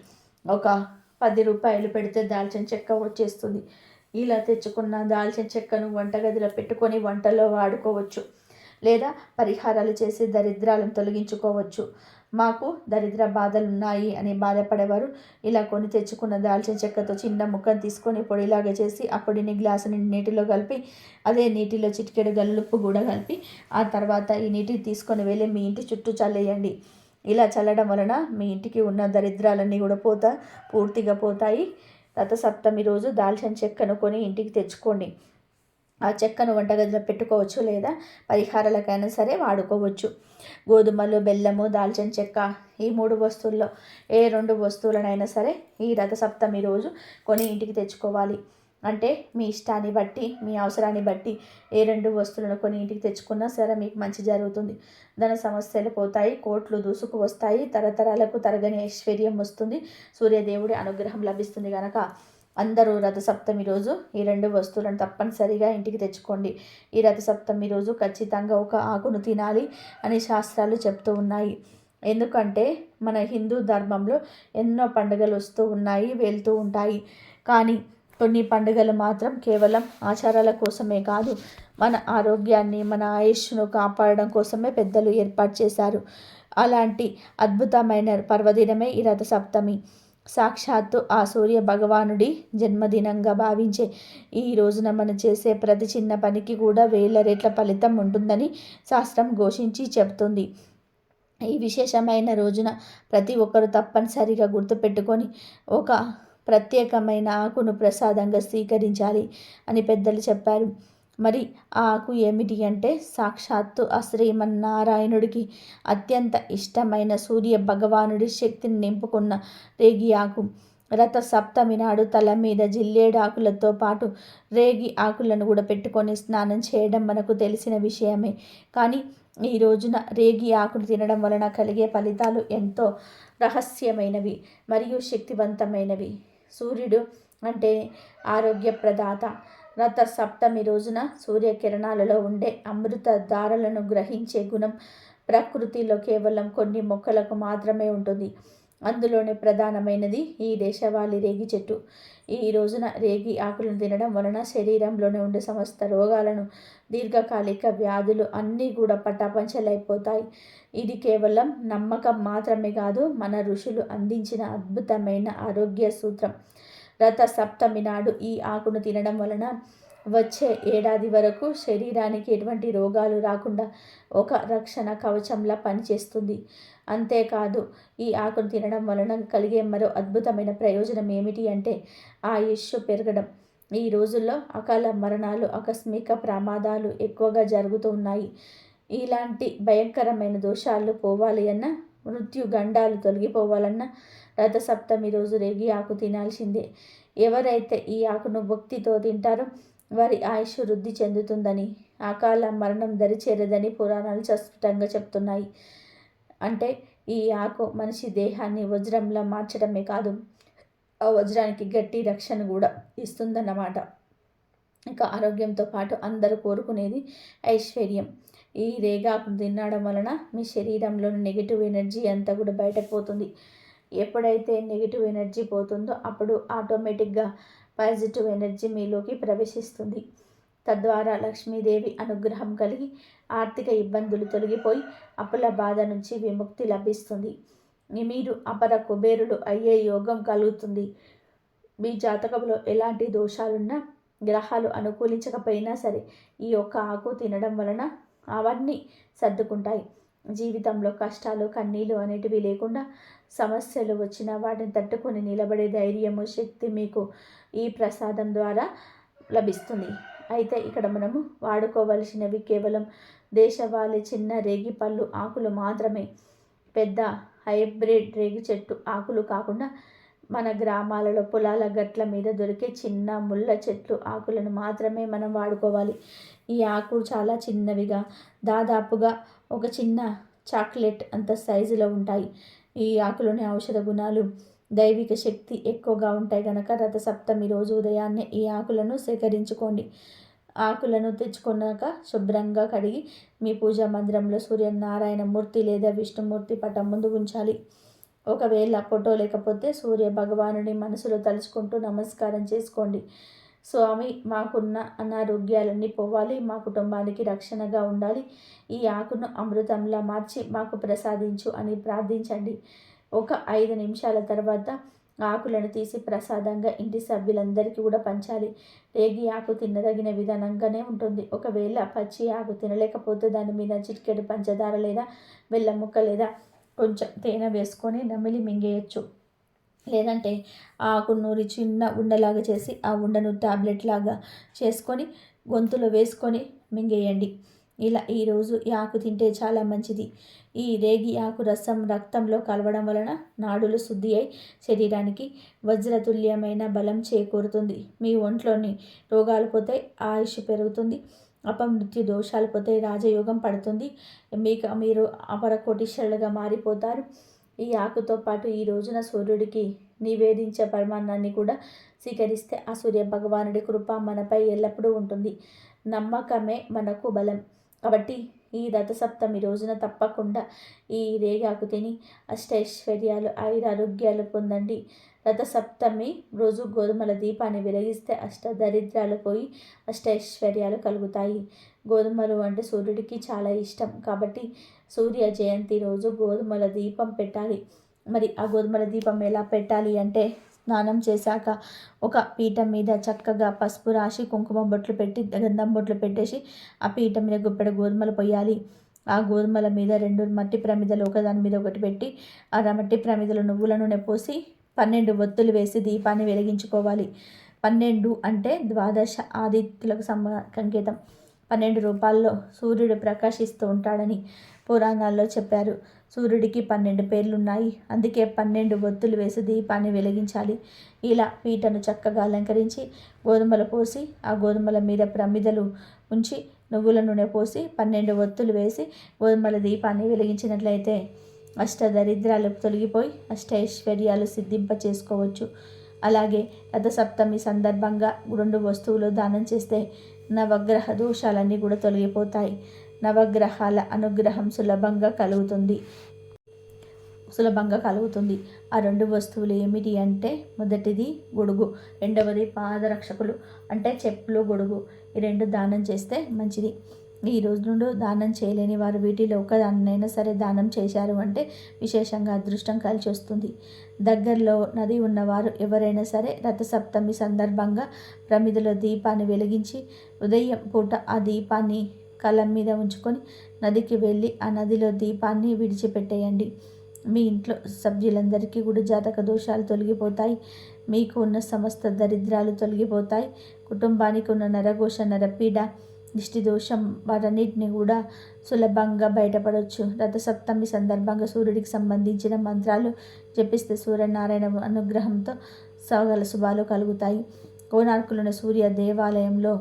ఒక 10 రూపాయలు పెడితే దాల్చిన చెక్క వచ్చేస్తుంది. ఇలా తెచ్చుకున్న దాల్చిన చెక్కను వంటగదిలో పెట్టుకొని వంటలో వాడుకోవచ్చు. లేదా పరిహారాలు చేసి దరిద్రాలను తొలగించుకోవచ్చు. మాకు దరిద్ర బాధలు ఉన్నాయి అని బాధపడేవారు ఇలా కొని తెచ్చుకున్న దాల్చిన చెక్కతో చిన్న ముక్కను తీసుకొని పొడిలాగా చేసి ఆ పొడిని గ్లాసు నీటిలో కలిపి, అదే నీటిలో చిటికెడు గల్లుప్పు కూడా కలిపి, ఆ తర్వాత ఈ నీటిని తీసుకొని వెళ్ళి మీ ఇంటి చుట్టూ చల్లేయండి. ఇలా చల్లడం వలన మీ ఇంటికి ఉన్న దరిద్రాలన్నీ కూడా పూర్తిగా పోతాయి. రథసప్తమి రోజు దాల్చిన చెక్కను కొని ఇంటికి తెచ్చుకోండి. ఆ చెక్కను వంటగదిలో పెట్టుకోవచ్చు, లేదా పరిహారాలకైనా సరే వాడుకోవచ్చు. గోధుమలు, బెల్లము, దాల్చిన చెక్క, ఈ 3 వస్తువుల్లో ఏ 2 వస్తువులనైనా సరే ఈ రథసప్తమి రోజు కొని ఇంటికి తెచ్చుకోవాలి. అంటే మీ ఇష్టాన్ని బట్టి, మీ అవసరాన్ని బట్టి ఏ 2 వస్తువులను కొని ఇంటికి తెచ్చుకున్నా సరే మీకు మంచి జరుగుతుంది. ధన సమస్యలు పోతాయి, కోట్లు దూసుకు వస్తాయి, తరతరాలకు తరగని ఐశ్వర్యం వస్తుంది, సూర్యదేవుడి అనుగ్రహం లభిస్తుంది. కనుక అందరూ రథసప్తమి రోజు ఈ 2 వస్తువులను తప్పనిసరిగా ఇంటికి తెచ్చుకోండి. ఈ రథసప్తమి రోజు ఖచ్చితంగా ఒక ఆకును తినాలి అని శాస్త్రాలు చెప్తూ ఉన్నాయి. ఎందుకంటే మన హిందూ ధర్మంలో ఎన్నో పండుగలు వస్తూ ఉన్నాయి, వెళ్తూ ఉంటాయి. కానీ కొన్ని పండుగలు మాత్రం కేవలం ఆచారాల కోసమే కాదు, మన ఆరోగ్యాన్ని, మన ఆయుష్ను కాపాడడం కోసమే పెద్దలు ఏర్పాటు చేశారు. అలాంటి అద్భుతమైన పర్వదినమే ఈ రథసప్తమి. సాక్షాత్తు ఆ సూర్య భగవానుడి జన్మదినంగా భావించే ఈ రోజున మనం చేసే ప్రతి చిన్న పనికి కూడా 1000 రెట్ల ఫలితం ఉంటుందని శాస్త్రం ఘోషించి చెబుతుంది. ఈ విశేషమైన రోజున ప్రతి ఒక్కరు తప్పనిసరిగా గుర్తుపెట్టుకొని ఒక ప్రత్యేకమైన ఆకును ప్రసాదంగా స్వీకరించాలి అని పెద్దలు చెప్పారు. మరి ఆ ఆకు ఏమిటి అంటే సాక్షాత్తు ఆ శ్రీమన్నారాయణుడికి అత్యంత ఇష్టమైన సూర్య భగవానుడి శక్తిని నింపుకున్న రేగి ఆకు. రథ సప్తమి నాడు తల మీద జిల్లేడు ఆకులతో పాటు రేగి ఆకులను కూడా పెట్టుకొని స్నానం చేయడం మనకు తెలిసిన విషయమే. కానీ ఈ రోజున రేగి ఆకును తినడం వలన కలిగే ఫలితాలు ఎంతో రహస్యమైనవి మరియు శక్తివంతమైనవి. సూర్యుడు అంటే ఆరోగ్య ప్రదాత. రథ సప్తమి రోజున సూర్యకిరణాలలో ఉండే అమృత ధారలను గ్రహించే గుణం ప్రకృతిలో కేవలం కొన్ని మొక్కలకు మాత్రమే ఉంటుంది. అందులోనే ప్రధానమైనది ఈ దేశవాళీ రేగి చెట్టు. ఈ రోజున రేగి ఆకులను తినడం వలన శరీరంలోనే ఉండే సమస్త రోగాలను, దీర్ఘకాలిక వ్యాధులు అన్నీ కూడా పటాపంచలైపోతాయి. ఇది కేవలం నమ్మకం మాత్రమే కాదు, మన ఋషులు అందించిన అద్భుతమైన ఆరోగ్య సూత్రం. రథ సప్తమి నాడు ఈ ఆకును తినడం వలన వచ్చే ఏడాది వరకు శరీరానికి ఎటువంటి రోగాలు రాకుండా ఒక రక్షణ కవచంలా పనిచేస్తుంది. అంతేకాదు, ఈ ఆకును తినడం వలన కలిగే మరో అద్భుతమైన ప్రయోజనం ఏమిటి అంటే ఆయుష్ పెరగడం. ఈ రోజుల్లో అకాల మరణాలు, ఆకస్మిక ప్రమాదాలు ఎక్కువగా జరుగుతూ ఉన్నాయి. ఇలాంటి భయంకరమైన దోషాలు పోవాలి అన్నా, మృత్యు గండాలు తొలగిపోవాలన్నా రథసప్తమి రోజు రేగి ఆకు తినాల్సిందే. ఎవరైతే ఈ ఆకును భక్తితో తింటారో వారి ఆయుష్ వృద్ధి చెందుతుందని, అకాల మరణం దరిచేరదని పురాణాలు స్పష్టంగా చెప్తున్నాయి. అంటే ఈ ఆకు మనిషి దేహాన్ని వజ్రంలా మార్చడమే కాదు, ఆ వజ్రానికి గట్టి రక్షణ కూడా ఇస్తుందన్నమాట. ఇంకా ఆరోగ్యంతో పాటు అందరూ కోరుకునేది ఐశ్వర్యం. ఈ రేగాకు తినడం వలన మీ శరీరంలోని నెగిటివ్ ఎనర్జీ అంతా కూడా బయటకు పోతుంది. ఎప్పుడైతే నెగిటివ్ ఎనర్జీ పోతుందో అప్పుడు ఆటోమేటిక్గా పాజిటివ్ ఎనర్జీ మీలోకి ప్రవేశిస్తుంది. తద్వారా లక్ష్మీదేవి అనుగ్రహం కలిగి ఆర్థిక ఇబ్బందులు తొలగిపోయి అప్పుల బాధ నుంచి విముక్తి లభిస్తుంది. మీరు అపర కుబేరులు అయ్యే యోగం కలుగుతుంది. మీ జాతకంలో ఎలాంటి దోషాలున్నా, గ్రహాలు అనుకూలించకపోయినా సరే ఈ ఒక్క ఆకు తినడం వలన అవన్నీ సర్దుకుంటాయి. జీవితంలో కష్టాలు, కన్నీళ్ళు అనేటివి లేకుండా సమస్యలు వచ్చినా వాటిని తట్టుకొని నిలబడే ధైర్యము, శక్తి మీకు ఈ ప్రసాదం ద్వారా లభిస్తుంది. అయితే ఇక్కడ మనము వాడుకోవలసినవి కేవలం దేశవాళీ చిన్న రేగి పళ్ళు ఆకులు మాత్రమే. పెద్ద హైబ్రిడ్ రేగి చెట్టు ఆకులు కాకుండా మన గ్రామాలలో పొలాల గట్ల మీద దొరికే చిన్న ముళ్ళ చెట్లు ఆకులను మాత్రమే మనం వాడుకోవాలి. ఈ ఆకు చాలా చిన్నవిగా, దాదాపుగా ఒక చిన్న చాక్లెట్ అంత సైజులో ఉంటాయి. ఈ ఆకులోని ఔషధ గుణాలు, దైవిక శక్తి ఎక్కువగా ఉంటాయి కనుక రథసప్తమి రోజు ఉదయాన్నే ఈ ఆకులను సేకరించుకోండి. ఆకులను తెచ్చుకున్నాక శుభ్రంగా కడిగి మీ పూజా మందిరంలో సూర్యనారాయణ మూర్తి లేదా విష్ణుమూర్తి పటం ముందు ఉంచాలి. ఒకవేళ ఫోటో లేకపోతే సూర్య భగవానుడి మనసులో తలుచుకుంటూ నమస్కారం చేసుకోండి. స్వామి, మాకున్న అనారోగ్యాలన్నీ పోవాలి, మా కుటుంబానికి రక్షణగా ఉండాలి, ఈ ఆకును అమృతంలా మార్చి మాకు ప్రసాదించు అని ప్రార్థించండి. ఒక 5 నిమిషాల తర్వాత ఆకులను తీసి ప్రసాదంగా ఇంటి సభ్యులందరికీ కూడా పంచాలి. రేగి ఆకు తినదగిన విధానంగానే ఉంటుంది. ఒకవేళ పచ్చి ఆకు తినలేకపోతే దాని మీద చిటికెడు పంచదార లేదా బెల్లం ముక్క లేదా కొంచెం తేనె వేసుకొని నమిలి మింగేయచ్చు. లేదంటే ఆకు నూరి చిన్న ఉండలాగా చేసి ఆ ఉండను టాబ్లెట్ లాగా చేసుకొని గొంతులో వేసుకొని మింగేయండి. ఇలా ఈరోజు ఈ ఆకు తింటే చాలా మంచిది. ఈ రేగి ఆకు రసం రక్తంలో కలవడం వలన నాడులు శుద్ధి అయి శరీరానికి వజ్రతుల్యమైన బలం చేకూరుతుంది. మీ ఒంట్లోని రోగాలు పోతే ఆయుష్ పెరుగుతుంది. అపమృత్యు దోషాలు పోతే రాజయోగం పడుతుంది. మీరు అపర కోటీశ్వరులుగా మారిపోతారు. ఈ ఆకుతో పాటు ఈ రోజున సూర్యుడికి నివేదించే పరమాన్నాన్ని కూడా స్వీకరిస్తే ఆ సూర్య భగవానుడి కృప మనపై ఎల్లప్పుడూ ఉంటుంది. నమ్మకమే మనకు బలం. కాబట్టి ఈ రథసప్తమి రోజున తప్పకుండా ఈ రేగాకు తిని అష్టైశ్వర్యాలు, ఆయురారోగ్యాలు పొందండి. రథసప్తమి రోజు గోధుమల దీపాన్ని వెలిగిస్తే అష్టదరిద్రాలు పోయి అష్టైశ్వర్యాలు కలుగుతాయి. గోధుమలు అంటే సూర్యుడికి చాలా ఇష్టం. కాబట్టి సూర్య జయంతి రోజు గోధుమల దీపం పెట్టాలి. మరి ఆ గోధుమల దీపం ఎలా పెట్టాలి అంటే స్నానం చేశాక ఒక పీఠం మీద చక్కగా పసుపు రాసి కుంకుమ బొట్లు పెట్టి గంధం బొట్లు పెట్టేసి ఆ పీఠం మీద గుప్పెడు గోధుమలు పోయాలి. ఆ గోధుమల మీద 2 మట్టి ప్రమిదలు ఒకదాని మీద ఒకటి పెట్టి ఆ మట్టి ప్రమిదలు నువ్వుల నూనె పోసి 12 ఒత్తులు వేసి దీపాన్ని వెలిగించుకోవాలి. 12 అంటే ద్వాదశ ఆదిత్యులకు సంకేతం. 12 రూపాల్లో సూర్యుడు ప్రకాశిస్తూ ఉంటాడని పురాణాల్లో చెప్పారు. సూర్యుడికి 12 పేర్లున్నాయి. అందుకే 12 ఒత్తులు వేసి దీపాన్ని వెలిగించాలి. ఇలా పీటను చక్కగా అలంకరించి గోధుమలు పోసి ఆ గోధుమల మీద ప్రమిదలు ఉంచి నువ్వుల నూనె పోసి 12 ఒత్తులు వేసి గోధుమల దీపాన్ని వెలిగించినట్లయితే అష్టదరిద్రాలు తొలగిపోయి అష్టైశ్వర్యాలు సిద్ధింప చేసుకోవచ్చు. అలాగే రథసప్తమి సందర్భంగా 2 వస్తువులు దానం చేస్తే నవగ్రహ దోషాలన్నీ కూడా తొలగిపోతాయి. నవగ్రహాల అనుగ్రహం సులభంగా కలుగుతుంది. ఆ 2 వస్తువులు ఏమిటి అంటే, మొదటిది గొడుగు, రెండవది పాదరక్షకులు అంటే చెప్పులు, గొడుగు. ఈ 2 దానం చేస్తే మంచిది. ఈ రోజు నుండి దానం చేయలేని వారు వీటిలో ఒకదాన్నైనా సరే దానం చేశారు అంటే విశేషంగా అదృష్టం కలిసి వస్తుంది. దగ్గరలో నది ఉన్నవారు ఎవరైనా సరే రథసప్తమి సందర్భంగా ప్రమిదలో దీపాన్ని వెలిగించి ఉదయం పూట ఆ దీపాన్ని కలం మీద ఉంచుకొని నదికి వెళ్ళి ఆ నదిలో దీపాన్ని విడిచిపెట్టేయండి. మీ ఇంట్లో సభ్యులందరికీ కూడా జాతక దోషాలు తొలగిపోతాయి. మీకు ఉన్న సమస్త దరిద్రాలు తొలగిపోతాయి. కుటుంబానికి ఉన్న నరఘోష, నరపీడ, దిష్టి దోషం వాటన్నిటిని కూడా సులభంగా బయటపడవచ్చు. రథసప్తమి సందర్భంగా సూర్యుడికి సంబంధించిన మంత్రాలు జపిస్తే సూర్యనారాయణ అనుగ్రహంతో సకల శుభాలు కలుగుతాయి. కోనార్కులోని సూర్య దేవాలయంలో,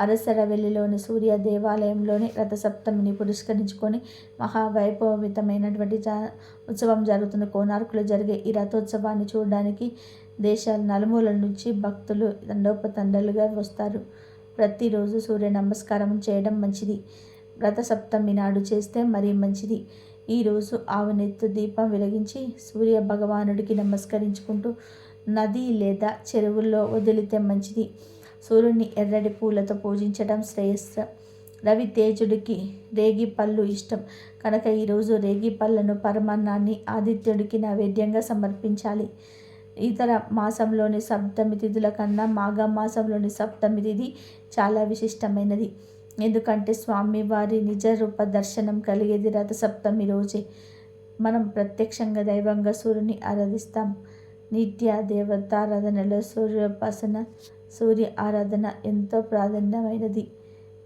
అరసరవెల్లిలోని సూర్య దేవాలయంలోని రథసప్తమిని పురస్కరించుకొని మహావైభవమితమైనటువంటి ఉత్సవం జరుగుతుంది. కోనార్కులో జరిగే ఈ రథోత్సవాన్ని చూడడానికి దేశాల నలుమూలల నుంచి భక్తులు తండోపతండాలుగా వస్తారు. ప్రతిరోజు సూర్య నమస్కారం చేయడం మంచిది. రథసప్తమి నాడు చేస్తే మరీ మంచిది. ఈరోజు ఆవునెత్తు దీపం వెలిగించి సూర్య భగవానుడికి నమస్కరించుకుంటూ నది లేదా చెరువుల్లో వదిలితే మంచిది. సూర్యుని ఎర్రటి పూలతో పూజించడం శ్రేయస్సు. రవి తేజుడికి రేగి పళ్ళు ఇష్టం కనుక ఈరోజు రేగి పళ్ళను, పరమాన్నాన్ని ఆదిత్యుడికి నైవేద్యంగా సమర్పించాలి. ఇతర మాసంలోని సప్తమి తిథుల కన్నా మాఘ మాసంలోని సప్తమి తిథి చాలా విశిష్టమైనది. ఎందుకంటే స్వామివారి నిజ రూప దర్శనం కలిగేది రథసప్తమి రోజే. మనం ప్రత్యక్షంగా దైవంగా సూర్యుని ఆరాధిస్తాం. నిత్య దేవతారాధనలో సూర్యోపాసన, సూర్య ఆరాధన ఎంతో ప్రాధాన్యమైనది.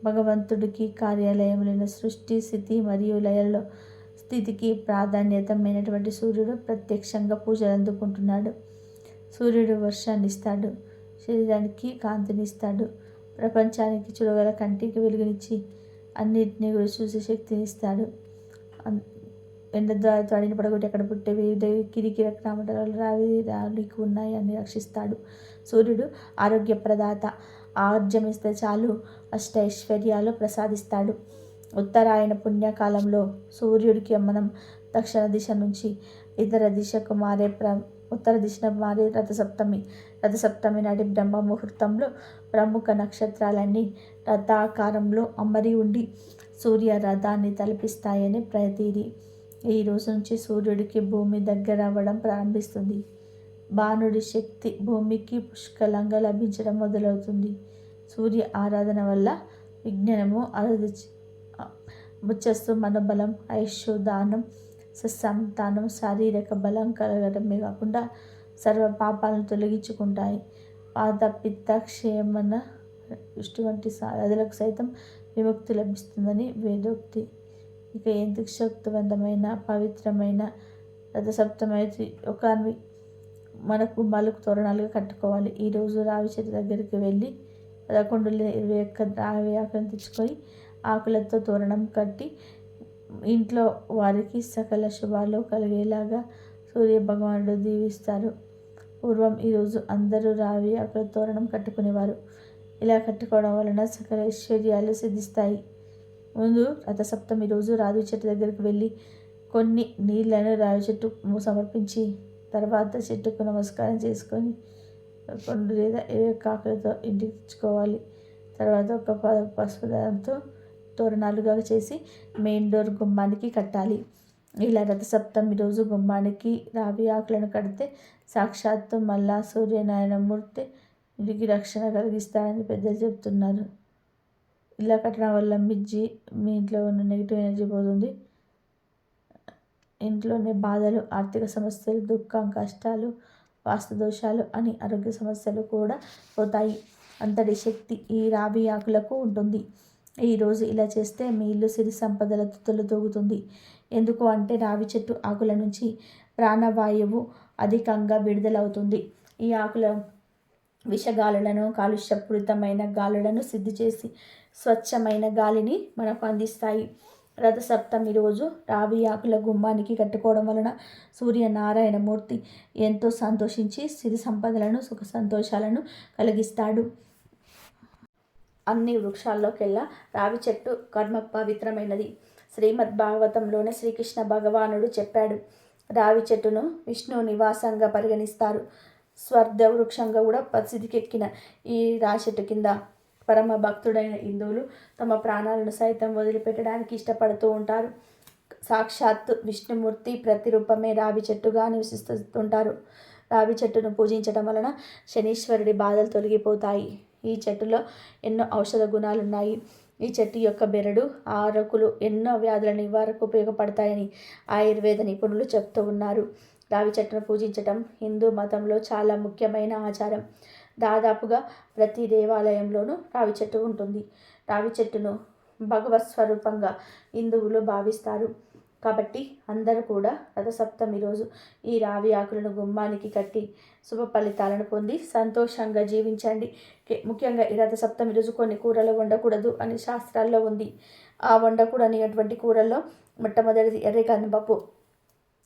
భగవంతుడికి కార్యాలయములైన సృష్టి, స్థితి మరియు లయల్లో స్థితికి ప్రాధాన్యతమైనటువంటి సూర్యుడు ప్రత్యక్షంగా పూజలు అందుకుంటున్నాడు. సూర్యుడు వర్షాన్ని ఇస్తాడు, శరీరానికి కాంతినిస్తాడు, ప్రపంచానికి చూడగల కంటికి వెలుగునిచ్చి అన్నిటినీ కూడా చూసే శక్తిని ఇస్తాడు. ఎండ ద్వారా తాడిని పడగొట్టి అక్కడ పుట్టే వివిధ కిరికిర క్రామటలు రావికి ఉన్నాయి అని రక్షిస్తాడు. సూర్యుడు ఆరోగ్యప్రదాత. ఆర్జమిస్తే చాలు అష్టైశ్వర్యాలు ప్రసాదిస్తాడు. ఉత్తరాయణ పుణ్యకాలంలో సూర్యుడికి మనం దక్షిణ దిశ నుంచి ఉత్తర దిశకు మారే రథసప్తమి నాటి బ్రహ్మ ముహూర్తంలో ప్రముఖ నక్షత్రాలన్నీ రథాకారంలో అమరి ఉండి సూర్య రథాన్ని తలపిస్తాయని ప్రతీది. ఈ రోజు నుంచి సూర్యుడికి భూమి దగ్గర అవ్వడం ప్రారంభిస్తుంది. బాణుడి శక్తి భూమికి పుష్కలంగా లభించడం మొదలవుతుంది. సూర్య ఆరాధన వల్ల విజ్ఞానము ముచ్చస్తు మనోబలం, ఐశ్వర్య దానం, సత్సంతానం, శారీరక బలం కలగడమే కాకుండా సర్వ పాపాలను తొలగించుకుంటాయి. పాత పిత్త క్షేమన దృష్టి వంటి వ్యాధులకు సైతం విముక్తి లభిస్తుందని వేదోక్తి. ఇక ఎందుకు శక్తివంతమైన పవిత్రమైన రథసప్తమి ఒకరిని మనకు మలుకు తోరణాలుగా కట్టుకోవాలి. ఈరోజు రావి చెట్టు దగ్గరికి వెళ్ళి 11 రావి ఆకులను తెచ్చుకొని ఆకులతో తోరణం కట్టి ఇంట్లో వారికి సకల శుభాలు కలిగేలాగా సూర్య భగవానుడు దీవిస్తారు. పూర్వం ఈరోజు అందరూ రావి ఆకుల తోరణం కట్టుకునేవారు. ఇలా కట్టుకోవడం వలన సకల ఐశ్వర్యాలు సిద్ధిస్తాయి. ముందు రథసప్తమి రోజు రావి చెట్టు దగ్గరికి వెళ్ళి కొన్ని నీళ్లను రావి చెట్టు సమర్పించి తర్వాత చెట్టుకు నమస్కారం చేసుకొని 2 లేదా 20 ఆకులతో ఇంటికి తెచ్చుకోవాలి. తర్వాత ఒక పసుపు దారంతో తోరణాలుగా చేసి మెయిన్ డోర్ గుమ్మానికి కట్టాలి. ఇలా రథసప్తమి రోజు గుమ్మానికి రావి ఆకులను కడితే సాక్షాత్తు మల్లా సూర్యనారాయణమూర్తి ఇంటికి రక్షణ కలిగిస్తాడని పెద్దలు చెప్తున్నారు. ఇలా కట్టడం వల్ల మీ ఇంట్లో ఉన్న నెగిటివ్ ఎనర్జీ పోతుంది. ఇంట్లోనే బాధలు, ఆర్థిక సమస్యలు, దుఃఖం, కష్టాలు, వాస్తు దోషాలు అని ఆరోగ్య సమస్యలు కూడా పోతాయి. అంతటి శక్తి ఈ రావి ఆకులకు ఉంటుంది. ఈరోజు ఇలా చేస్తే మీ ఇల్లు సిరి సంపదలతో తొలతూగుతుంది. ఎందుకు అంటే రావి చెట్టు ఆకుల నుంచి ప్రాణవాయువు అధికంగా విడుదలవుతుంది. ఈ ఆకుల విషగాలులను, కాలుష్యపూరితమైన గాలులను శుద్ధి చేసి స్వచ్ఛమైన గాలిని మనకు అందిస్తాయి. రథసప్తమి రోజు రావి ఆకుల గుమ్మానికి కట్టుకోవడం వలన సూర్యనారాయణమూర్తి ఎంతో సంతోషించి సిరి సంపదలను, సుఖ సంతోషాలను కలిగిస్తాడు. అన్ని వృక్షాల్లోకెల్లా రావి చెట్టు కర్మ పవిత్రమైనది. శ్రీమద్ భాగవతంలోనే శ్రీకృష్ణ భగవానుడు చెప్పాడు. రావి చెట్టును విష్ణు నివాసంగా పరిగణిస్తారు. స్వర్ధ వృక్షంగా కూడా ప్రసిద్ధికెక్కిన ఈ రావి చెట్టు కింద పరమ భక్తుడైన హిందువులు తమ ప్రాణాలను సైతం వదిలిపెట్టడానికి ఇష్టపడుతూ ఉంటారు. సాక్షాత్ విష్ణుమూర్తి ప్రతిరూపమే రావి చెట్టుగా నివసిస్తుంటారు. రావి చెట్టును పూజించడం వలన శనీశ్వరుడి బాధలు తొలగిపోతాయి. ఈ చెట్టులో ఎన్నో ఔషధ గుణాలున్నాయి. ఈ చెట్టు యొక్క బెరడు, ఆకులు ఎన్నో వ్యాధుల నివారణకు ఉపయోగపడతాయని ఆయుర్వేద నిపుణులు చెప్తూ ఉన్నారు. రావి చెట్టును పూజించడం హిందూ మతంలో చాలా ముఖ్యమైన ఆచారం. దాదాపుగా ప్రతి దేవాలయంలోనూ రావి చెట్టు ఉంటుంది. రావి చెట్టును భగవత్ స్వరూపంగా హిందువులు భావిస్తారు. కాబట్టి అందరూ కూడా రథసప్తమి రోజు ఈ రావి ఆకులను గుమ్మానికి కట్టి శుభ ఫలితాలను పొంది సంతోషంగా జీవించండి. ముఖ్యంగా ఈ రథసప్తమి రోజు కొన్ని కూరలు వండకూడదు అని శాస్త్రాల్లో ఉంది. ఆ వండకూడని అటువంటి కూరల్లో మొట్టమొదటిది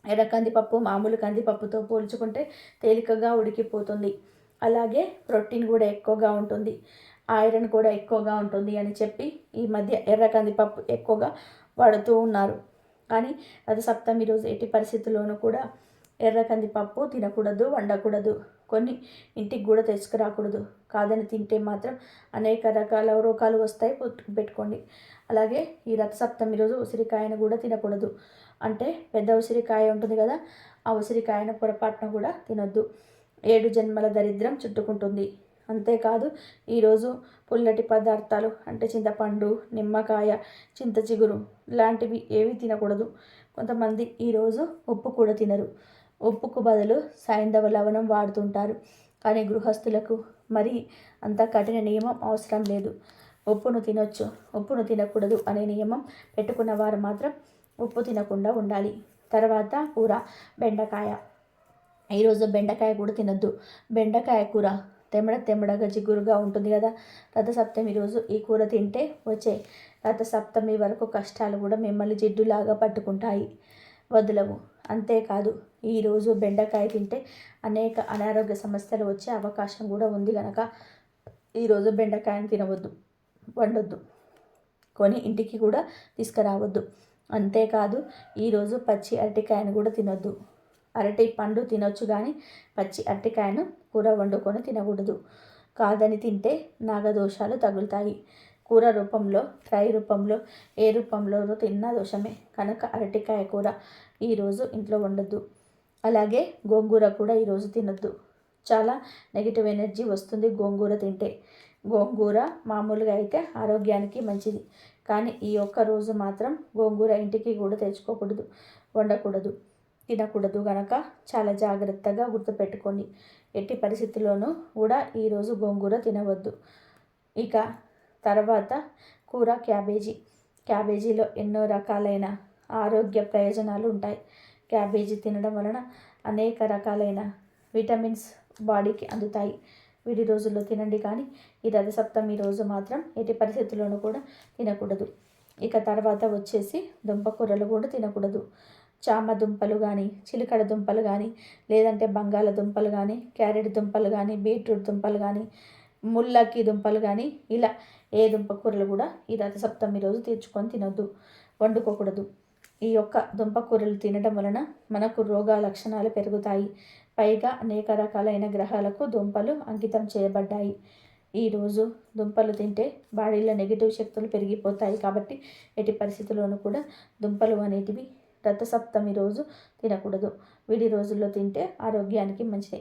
ఎర్ర కందిపప్పు మామూలు కందిపప్పుతో పోల్చుకుంటే తేలికగా ఉడికిపోతుంది. అలాగే ప్రోటీన్ కూడా ఎక్కువగా ఉంటుంది, ఐరన్ కూడా ఎక్కువగా ఉంటుంది అని చెప్పి ఈ మధ్య ఎర్ర కందిపప్పు ఎక్కువగా వాడుతూ ఉన్నారు. కానీ రథసప్తమి రోజు ఎట్టి పరిస్థితుల్లోనూ కూడా ఎర్ర కందిపప్పు తినకూడదు, వండకూడదు. కొన్ని ఇంటికి కూడా తెచ్చుకురాకూడదు. కాదని తింటే మాత్రం అనేక రకాల రోగాలు వస్తాయి, పెట్టుకోండి. అలాగే ఈ రథసప్తమి రోజు ఉసిరికాయను కూడా తినకూడదు. అంటే పెద్ద ఉసిరికాయ ఉంటుంది కదా, ఆ ఉసిరికాయను పొరపాటున కూడా తినొద్దు. 7 జన్మల దరిద్రం చుట్టుకుంటుంది. అంతేకాదు ఈరోజు పుల్లటి పదార్థాలు అంటే చింతపండు, నిమ్మకాయ, చింత చిగురు లాంటివి ఏవి తినకూడదు. కొంతమంది ఈరోజు ఉప్పు కూడా తినరు. ఉప్పుకు బదులు సైంధవ లవణం వాడుతుంటారు. కానీ గృహస్థులకు మరి అంత కఠిన నియమం అవసరం లేదు. ఉప్పును తినొచ్చు, ఉప్పును తినకూడదు అనే నియమం పెట్టుకున్న వారు మాత్రం ఉప్పు తినకుండా ఉండాలి. తర్వాత కూర బెండకాయ. ఈరోజు బెండకాయ కూడా తినొద్దు. బెండకాయ కూర తెమ్మడగా జిగురుగా ఉంటుంది కదా. రథసప్తమి రోజు ఈ కూర తింటే వచ్చే రథసప్తమి వరకు కష్టాలు కూడా మిమ్మల్ని జిడ్డులాగా పట్టుకుంటాయి, వదలవు. అంతేకాదు ఈరోజు బెండకాయ తింటే అనేక అనారోగ్య సమస్యలు వచ్చే అవకాశం కూడా ఉంది కనుక ఈరోజు బెండకాయను తినవద్దు, వండొద్దు, కొని ఇంటికి కూడా తీసుకురావద్దు. అంతేకాదు ఈరోజు పచ్చి అరటికాయను కూడా తినొద్దు. అరటి పండు తినొచ్చు కానీ పచ్చి అరటికాయను కూర వండుకొని తినకూడదు. కాదని తింటే నాగదోషాలు తగులుతాయి. కూర రూపంలో, ఫ్రై రూపంలో, ఏ రూపంలో తిన్నా దోషమే కనుక అరటికాయ కూర ఈరోజు ఇంట్లో వండొద్దు. అలాగే గోంగూర కూడా ఈరోజు తినొద్దు. చాలా నెగిటివ్ ఎనర్జీ వస్తుంది గోంగూర తింటే. గోంగూర మామూలుగా అయితే ఆరోగ్యానికి మంచిది, కానీ ఈ ఒక్క రోజు మాత్రం గోంగూర ఇంటికి కూడా తెచ్చుకోకూడదు, వండకూడదు, తినకూడదు కనుక చాలా జాగ్రత్తగా గుర్తుపెట్టుకోండి. ఎట్టి పరిస్థితుల్లోనూ కూడా ఈరోజు గోంగూర తినవద్దు. ఇక తర్వాత కూర క్యాబేజీ. క్యాబేజీలో ఎన్నో రకాలైన ఆరోగ్య ప్రయోజనాలు ఉంటాయి. క్యాబేజీ తినడం వలన అనేక రకాలైన విటమిన్స్ బాడీకి అందుతాయి. విడి రోజుల్లో తినండి, కానీ ఈ రథసప్తమి రోజు మాత్రం ఎట్టి పరిస్థితుల్లోనూ కూడా తినకూడదు. ఇక తర్వాత వచ్చేసి దుంపకూరలు కూడా తినకూడదు. చామ దుంపలు కానీ, చిలకడ దుంపలు కానీ, లేదంటే బంగాళదుంపలు కానీ, క్యారెట్ దుంపలు కానీ, బీట్రూట్ దుంపలు కానీ, ముల్లకి దుంపలు కానీ, ఇలా ఏ దుంపకూరలు కూడా ఈ రథసప్తమి రోజు తెచ్చుకొని తినొద్దు, వండుకోకూడదు. ఈ యొక్క దుంపకూరలు తినడం వలన మనకు రోగ లక్షణాలు పెరుగుతాయి. పైగా అనేక రకాలైన గ్రహాలకు దుంపలు అంకితం చేయబడ్డాయి. ఈరోజు దుంపలు తింటే బాడీలో నెగిటివ్ శక్తులు పెరిగిపోతాయి. కాబట్టి ఎట్టి పరిస్థితుల్లోనూ కూడా దుంపలు అనేటివి రథసప్తమి రోజు తినకూడదు. విడి రోజుల్లో తింటే ఆరోగ్యానికి మంచిది.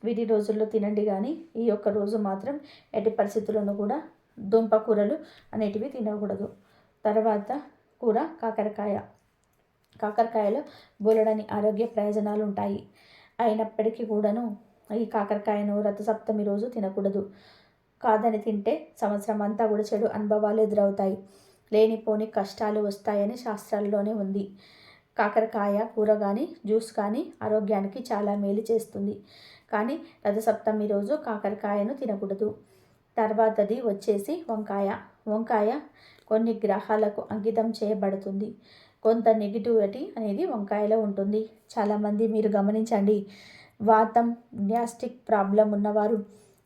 విడి రోజుల్లో తినండి, కానీ ఈ యొక్క రోజు మాత్రం ఎట్టి పరిస్థితుల్లోనూ కూడా దుంప కూరలు అనేటివి తినకూడదు. తర్వాత కూర కాకరకాయ. కాకరకాయలో బోలెడని ఆరోగ్య ప్రయోజనాలు ఉంటాయి. అయినప్పటికీ కూడాను ఈ కాకరకాయను రథసప్తమి రోజు తినకూడదు. కాదని తింటే సంవత్సరం అంతా కూడా చెడు అనుభవాలు ఎదురవుతాయి, లేనిపోని కష్టాలు వస్తాయని శాస్త్రాల్లోనే ఉంది. కాకరకాయ కూర కానీ జ్యూస్ కానీ ఆరోగ్యానికి చాలా మేలు చేస్తుంది. కానీ రథసప్తమి రోజు కాకరకాయను తినకూడదు. తర్వాతది వచ్చేసి వంకాయ. వంకాయ కొన్ని గ్రహాలకు అంకితం చేయబడుతుంది. కొంత నెగిటివిటీ అనేది వంకాయలో ఉంటుంది. చాలామంది మీరు గమనించండి, వాతం గ్యాస్ట్రిక్ ప్రాబ్లం ఉన్నవారు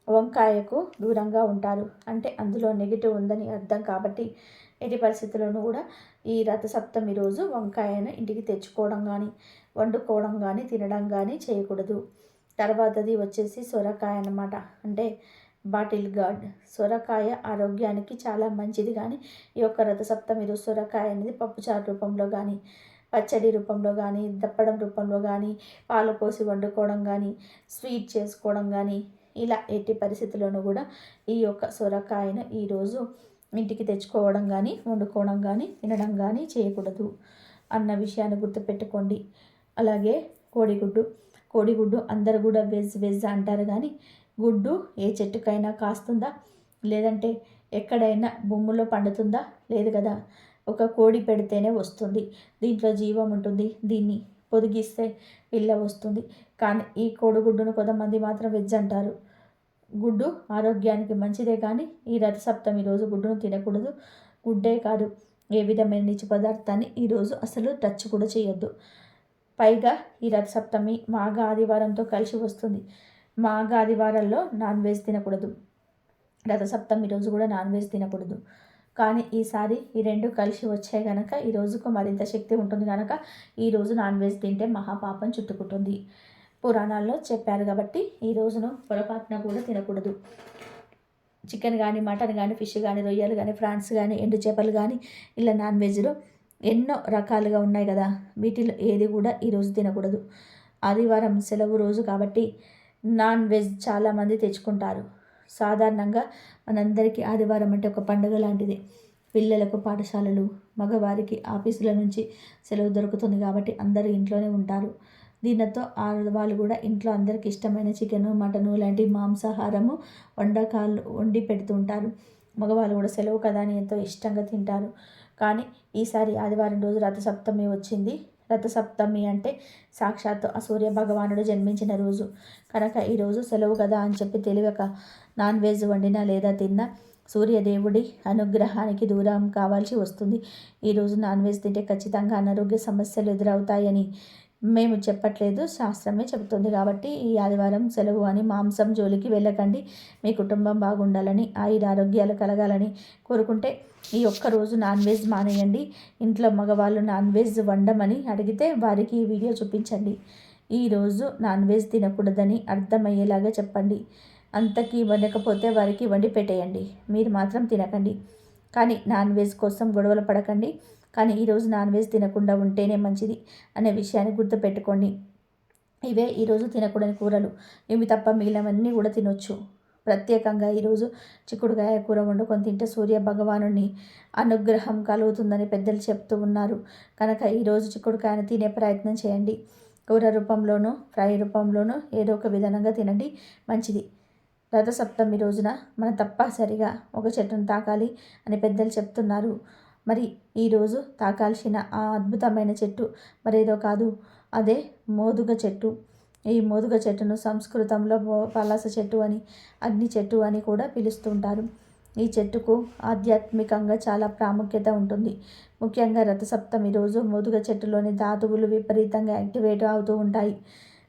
వంకాయకు దూరంగా ఉంటారు. అంటే అందులో నెగిటివ్ ఉందని అర్థం. కాబట్టి ఎట్టి పరిస్థితుల్లోనూ కూడా ఈ రథసప్తమి రోజు వంకాయను ఇంటికి తెచ్చుకోవడం కానీ వండుకోవడం కానీ తినడం కానీ చేయకూడదు. తర్వాతది వచ్చేసి సొరకాయ అన్నమాట. అంటే బాటిల్ గార్డ్. సొరకాయ ఆరోగ్యానికి చాలా మంచిది. కానీ ఈ యొక్క రథసప్తమి రోజు సొరకాయ అనేది పప్పుచారు రూపంలో కానీ పచ్చడి రూపంలో కానీ దప్పడం రూపంలో కానీ పాలు పోసి వండుకోవడం కానీ స్వీట్ చేసుకోవడం కానీ ఇలా ఎట్టి పరిస్థితుల్లోనూ కూడా ఈ యొక్క సొరకాయను ఈరోజు ఇంటికి తెచ్చుకోవడం కానీ వండుకోవడం కానీ తినడం కానీ చేయకూడదు అన్న విషయాన్ని గుర్తుపెట్టుకోండి. అలాగే కోడిగుడ్డు. కోడిగుడ్డు అందరు కూడా వెజ్ అంటారు, కానీ గుడ్డు ఏ చెట్టుకైనా కాస్తుందా? లేదంటే ఎక్కడైనా భూములో పండుతుందా? లేదు కదా. ఒక కోడి పెడితేనే వస్తుంది, దీంట్లో జీవం ఉంటుంది, దీన్ని పొదిగిస్తే పిల్ల వస్తుంది. కానీ ఈ కోడిగుడ్డును కొంతమంది మాత్రం వెజ్ అంటారు. గుడ్డు ఆరోగ్యానికి మంచిదే, కానీ ఈ రథసప్తమి రోజు గుడ్డును తినకూడదు. గుడ్డే కాదు, ఏ విధమైన నీచు పదార్థాన్ని ఈరోజు అసలు టచ్ కూడా చేయొద్దు. పైగా ఈ రథసప్తమి మాఘ ఆదివారంతో కలిసి వస్తుంది. మాఘ ఆదివారాల్లో నాన్ వెజ్ తినకూడదు. రథసప్తమి రోజు కూడా నాన్ వెజ్ తినకూడదు. కానీ ఈసారి ఈ రెండు కలిసి వచ్చాయి కనుక ఈ రోజుకు మరింత శక్తి ఉంటుంది కనుక ఈరోజు నాన్ వెజ్ తింటే మహాపాపం చుట్టుకుంటుంది. పురాణాల్లో చెప్పారు కాబట్టి ఈ రోజును పొరపాటున కూడా తినకూడదు. చికెన్ కానీ మటన్ కానీ ఫిష్ కానీ రొయ్యలు కానీ ఫ్రాన్స్ కానీ ఎండు చేపలు కానీ ఇలా నాన్ వెజ్లో ఎన్నో రకాలుగా ఉన్నాయి కదా, వీటిలో ఏది కూడా ఈరోజు తినకూడదు. ఆదివారం సెలవు రోజు కాబట్టి నాన్ వెజ్ చాలామంది తెచ్చుకుంటారు. సాధారణంగా మనందరికీ ఆదివారం అంటే ఒక పండుగ లాంటిది. పిల్లలకు పాఠశాలలు, మగవారికి ఆఫీసుల నుంచి సెలవు దొరుకుతుంది కాబట్టి అందరూ ఇంట్లోనే ఉంటారు. దీనితో ఆడవాళ్ళు కూడా ఇంట్లో అందరికి ఇష్టమైన చికెను మటను లాంటి మాంసాహారము వండి పెడుతుంటారు. మగవాళ్ళు కూడా సెలవు కదా అని ఎంతో ఇష్టంగా తింటారు. కానీ ఈసారి ఆదివారం రోజు రథసప్తమి వచ్చింది. రథసప్తమి అంటే సాక్షాత్తు ఆ సూర్య భగవానుడు జన్మించిన రోజు కనుక ఈరోజు సెలవు కదా అని చెప్పి తెలియక నాన్ వెజ్ వండినా లేదా తిన్నా సూర్యదేవుడి అనుగ్రహానికి దూరం కావాల్సి వస్తుంది. ఈరోజు నాన్ వెజ్ తింటే ఖచ్చితంగా అనారోగ్య సమస్యలు ఎదురవుతాయని మేము చెప్పట్లేదు, శాస్త్రమే చెబుతుంది. కాబట్టి ఈ ఆదివారం సెలవు అని మాంసం జోలికి వెళ్ళకండి. మీ కుటుంబం బాగుండాలని ఆరోగ్యాలు కలగాలని కోరుకుంటే ఈ ఒక్కరోజు నాన్ వెజ్ మానేయండి. ఇంట్లో మగవాళ్ళు నాన్ వెజ్ వండమని అడిగితే వారికి ఈ వీడియో చూపించండి. ఈరోజు నాన్ వెజ్ తినకూడదని అర్థమయ్యేలాగా చెప్పండి. అంతకీ వండకపోతే వారికి వండి పెట్టేయండి, మీరు మాత్రం తినకండి. కానీ నాన్ వెజ్ కోసం గొడవలు పడకండి. కానీ ఈరోజు నాన్ వెజ్ తినకుండా ఉంటేనే మంచిది అనే విషయాన్ని గుర్తుపెట్టుకోండి. ఇవే ఈరోజు తినకూడని కూరలు. ఇవి తప్ప మిగిలినవన్నీ కూడా తినొచ్చు. ప్రత్యేకంగా ఈరోజు చిక్కుడుకాయ కూర వండుకొని తింటే సూర్య భగవానుని అనుగ్రహం కలుగుతుందని పెద్దలు చెప్తూ ఉన్నారు. కనుక ఈరోజు చిక్కుడుకాయను తినే ప్రయత్నం చేయండి. కూర రూపంలోనూ ఫ్రై రూపంలోనూ ఏదో ఒక విధానంగా తినండి, మంచిది. రథసప్తమి రోజున మనం తప్పనిసరిగా ఒక చెట్టును తాకాలి అని పెద్దలు చెప్తున్నారు. మరి ఈరోజు తాకాల్సిన ఆ అద్భుతమైన చెట్టు మరేదో కాదు, అదే మోదుగ చెట్టు. ఈ మోదుగ చెట్టును సంస్కృతంలో పలాస చెట్టు అని అగ్ని చెట్టు అని కూడా పిలుస్తుంటారు. ఈ చెట్టుకు ఆధ్యాత్మికంగా చాలా ప్రాముఖ్యత ఉంటుంది. ముఖ్యంగా రథసప్తమి రోజు మోదుగ చెట్టులోని ధాతువులు విపరీతంగా యాక్టివేట్ అవుతూ ఉంటాయి.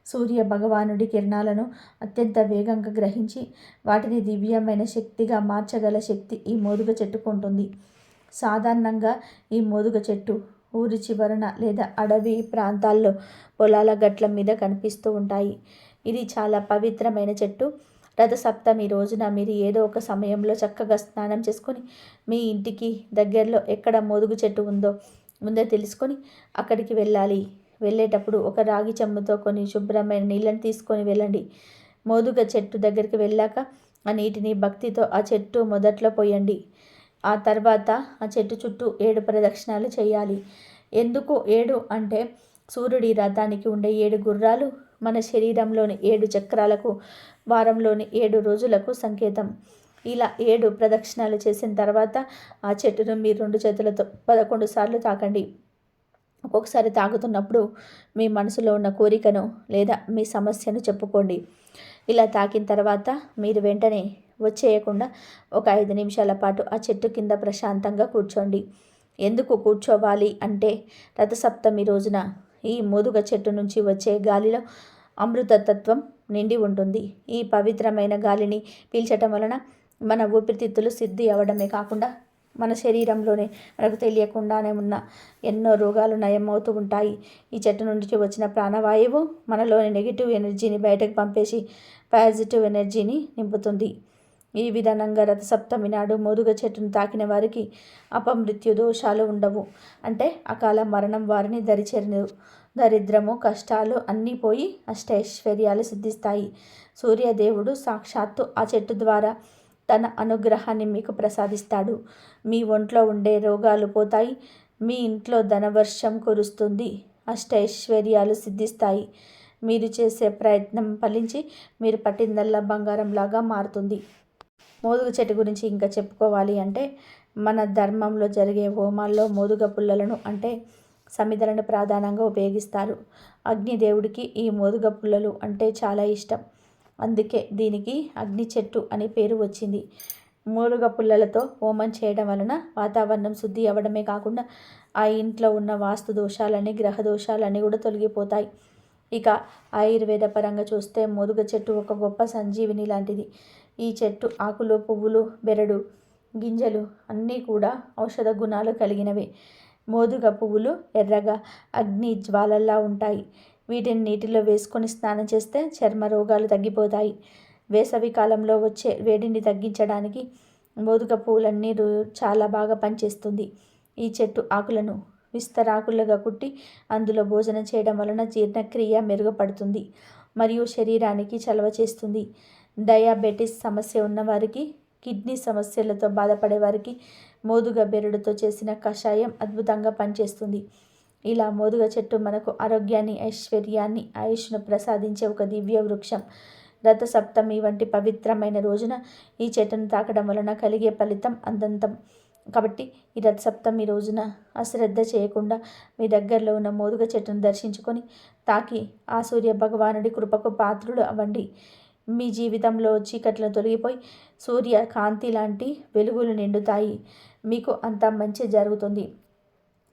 సూర్య భగవానుడి కిరణాలను అత్యంత వేగంగా గ్రహించి వాటిని దివ్యమైన శక్తిగా మార్చగల శక్తి ఈ మోదుగ చెట్టుకు ఉంటుంది. సాధారణంగా ఈ మోదుగ చెట్టు ఊరి చివరన లేదా అడవి ప్రాంతాల్లో పొలాల గట్ల మీద కనిపిస్తూ ఉంటాయి. ఇది చాలా పవిత్రమైన చెట్టు. రథసప్తమి రోజున మీరు ఏదో ఒక సమయంలో చక్కగా స్నానం చేసుకొని మీ ఇంటికి దగ్గరలో ఎక్కడ మోదుగు చెట్టు ఉందో ముందే తెలుసుకొని అక్కడికి వెళ్ళాలి. వెళ్ళేటప్పుడు ఒక రాగి చెంబుతో కొన్ని శుభ్రమైన నీళ్ళని తీసుకొని వెళ్ళండి. మోదుగ చెట్టు దగ్గరికి వెళ్ళాక ఆ నీటిని భక్తితో ఆ చెట్టు మొదట్లో పోయండి. ఆ తర్వాత ఆ చెట్టు చుట్టూ 7 ప్రదక్షిణాలు చేయాలి. ఎందుకు 7 అంటే సూర్యుడి రథానికి ఉండే 7 గుర్రాలు మన శరీరంలోని 7 చక్రాలకు, వారంలోని 7 రోజులకు సంకేతం. ఇలా 7 ప్రదక్షిణాలు చేసిన తర్వాత ఆ చెట్టును మీ 2 చేతులతో 11 సార్లు తాకండి. ఒక్కొక్కసారి తాగుతున్నప్పుడు మీ మనసులో ఉన్న కోరికను లేదా మీ సమస్యను చెప్పుకోండి. ఇలా తాకిన తర్వాత మీరు వెంటనే వచ్చేయకుండా ఒక 5 నిమిషాల పాటు ఆ చెట్టు కింద ప్రశాంతంగా కూర్చోండి. ఎందుకు కూర్చోవాలి అంటే, రథసప్తమి రోజున ఈ మోదుగ చెట్టు నుంచి వచ్చే గాలిలో అమృతతత్వం నిండి ఉంటుంది. ఈ పవిత్రమైన గాలిని పీల్చటం వలన మన ఊపిరితిత్తులు శుద్ధి అవ్వడమే కాకుండా మన శరీరంలోనే మనకు తెలియకుండానే ఉన్న ఎన్నో రోగాలు నయమవుతూ ఉంటాయి. ఈ చెట్టు నుంచి వచ్చిన ప్రాణవాయువు మనలోని నెగిటివ్ ఎనర్జీని బయటకు పంపేసి పాజిటివ్ ఎనర్జీని నింపుతుంది. ఈ విధానంగా రథసప్తమి నాడు మోదుగ చెట్టును తాకిన వారికి అపమృత్యు దోషాలు ఉండవు. అంటే అకాల మరణం వారిని దరిచేరదు. దరిద్రము, కష్టాలు అన్నీ పోయి అష్టైశ్వర్యాలు సిద్ధిస్తాయి. సూర్యదేవుడు సాక్షాత్తు ఆ చెట్టు ద్వారా తన అనుగ్రహాన్ని మీకు ప్రసాదిస్తాడు. మీ ఒంట్లో ఉండే రోగాలు పోతాయి. మీ ఇంట్లో ధనవర్షం కురుస్తుంది. అష్టైశ్వర్యాలు సిద్ధిస్తాయి. మీరు చేసే ప్రయత్నం ఫలించి మీరు పట్టిందల్లా బంగారంలాగా మారుతుంది. మోదుగ చెట్టు గురించి ఇంకా చెప్పుకోవాలి అంటే, మన ధర్మంలో జరిగే హోమాల్లో మోదుగ పుల్లలను అంటే సమిధలను ప్రధానంగా ఉపయోగిస్తారు. అగ్నిదేవుడికి ఈ మోదుగ పుల్లలు అంటే చాలా ఇష్టం. అందుకే దీనికి అగ్ని చెట్టు అని పేరు వచ్చింది. మోదుగ పుల్లలతో హోమం చేయడం వలన వాతావరణం శుద్ధి అవ్వడమే కాకుండా ఆ ఇంట్లో ఉన్న వాస్తు దోషాలని, గ్రహ దోషాలన్నీ కూడా తొలగిపోతాయి. ఇక ఆయుర్వేద పరంగా చూస్తే మోదుగ చెట్టు ఒక గొప్ప సంజీవిని లాంటిది. ఈ చెట్టు ఆకులు, పువ్వులు, బెరడు, గింజలు అన్నీ కూడా ఔషధ గుణాలు కలిగినవే. మోదుగ పువ్వులు ఎర్రగా అగ్ని జ్వాలల్లా ఉంటాయి. వీటిని నీటిలో వేసుకొని స్నానం చేస్తే చర్మ రోగాలు తగ్గిపోతాయి. వేసవి కాలంలో వచ్చే వేడిని తగ్గించడానికి మోదుగ పువ్వులన్నీ చాలా బాగా పనిచేస్తుంది. ఈ చెట్టు ఆకులను విస్తరాకులుగా కుట్టి అందులో భోజనం చేయడం వలన జీర్ణక్రియ మెరుగుపడుతుంది మరియు శరీరానికి చలవ చేస్తుంది. డయాబెటిస్ సమస్య ఉన్నవారికి, కిడ్నీ సమస్యలతో బాధపడే వారికి మోదుగ బెరడుతో చేసిన కషాయం అద్భుతంగా పనిచేస్తుంది. ఇలా మోదుగ చెట్టు మనకు ఆరోగ్యాన్ని, ఐశ్వర్యాన్ని, ఆయుష్ను ప్రసాదించే ఒక దివ్య వృక్షం. రథసప్తమి వంటి పవిత్రమైన రోజున ఈ చెట్టును తాకడం వలన కలిగే ఫలితం అందంతం. కాబట్టి ఈ రథసప్తమి రోజున అశ్రద్ధ చేయకుండా మీ దగ్గరలో ఉన్న మోదుగ చెట్టును దర్శించుకొని తాకి ఆ సూర్య భగవానుడి కృపకు పాత్రులు అవ్వండి. మీ జీవితంలో చీకట్లు తొలగిపోయి సూర్య కాంతి లాంటి వెలుగులు నిండుతాయి. మీకు అంతా మంచి జరుగుతుంది.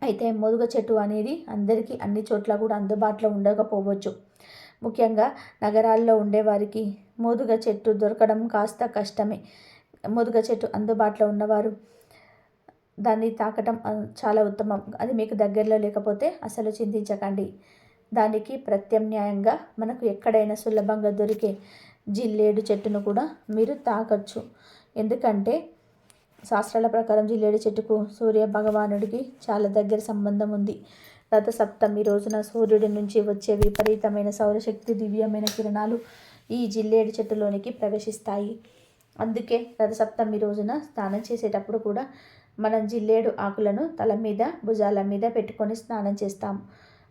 అయితే మోదుగ చెట్టు అనేది అందరికీ అన్ని చోట్ల కూడా అందుబాటులో ఉండకపోవచ్చు. ముఖ్యంగా నగరాల్లో ఉండేవారికి మోదుగ చెట్టు దొరకడం కాస్త కష్టమే. మోదుగ చెట్టు అందుబాటులో ఉన్నవారు దాన్ని తాకటం చాలా ఉత్తమం. అది మీకు దగ్గరలో లేకపోతే అసలు చింతించకండి. దానికి ప్రత్యామ్నాయంగా మనకు ఎక్కడైనా సులభంగా దొరికే జిల్లేడు చెట్టును కూడా మీరు తాకచ్చు. ఎందుకంటే శాస్త్రాల ప్రకారం జిల్లేడు చెట్టుకు సూర్య భగవానుడికి చాలా దగ్గర సంబంధం ఉంది. రథసప్తమి రోజున సూర్యుడి నుంచి వచ్చే విపరీతమైన సౌరశక్తి దివ్యమైన కిరణాలు ఈ జిల్లేడు చెట్టులోనికి ప్రవేశిస్తాయి. అందుకే రథసప్తమి రోజున స్నానం చేసేటప్పుడు కూడా మనం జిల్లేడు ఆకులను తల మీద, భుజాల మీద పెట్టుకొని స్నానం చేస్తాం.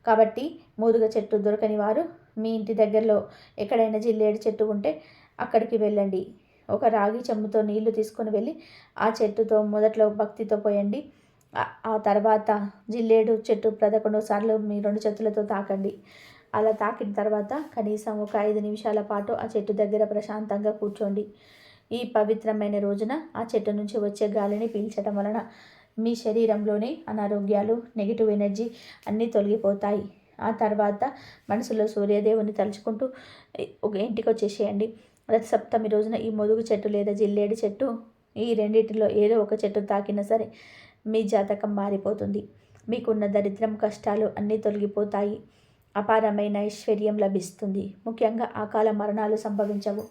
కాబట్టి మోదుగ చెట్టు దొరకని వారు మీ ఇంటి దగ్గరలో ఎక్కడైనా జిల్లేడు చెట్టు ఉంటే అక్కడికి వెళ్ళండి. ఒక రాగి చెంబుతో నీళ్లు తీసుకొని వెళ్ళి ఆ చెట్టుతో మొదట్లో భక్తితో పోయండి. ఆ తర్వాత జిల్లేడు చెట్టు 11 సార్లు మీ 2 చేతులతో తాకండి. అలా తాకిన తర్వాత కనీసం ఒక 5 నిమిషాల పాటు ఆ చెట్టు దగ్గర ప్రశాంతంగా కూర్చోండి. ఈ పవిత్రమైన రోజున ఆ చెట్టు నుంచి వచ్చే గాలిని పీల్చడం వలన మీ శరీరంలోని అనారోగ్యాలు, నెగిటివ్ ఎనర్జీ అన్నీ తొలగిపోతాయి. ఆ తర్వాత మనసులో సూర్యదేవుని తలుచుకుంటూ ఒక ఇంటికి వచ్చేసేయండి. రథసప్తమి రోజున ఈ మోదుగ చెట్టు లేదా జిల్లేడు చెట్టు, ఈ రెండింటిలో ఏదో ఒక చెట్టు తాకినా సరే మీ జాతకం మారిపోతుంది. మీకున్న దరిద్రం, కష్టాలు అన్నీ తొలగిపోతాయి. అపారమైన ఐశ్వర్యం లభిస్తుంది. ముఖ్యంగా అకాల మరణాలు సంభవించవు.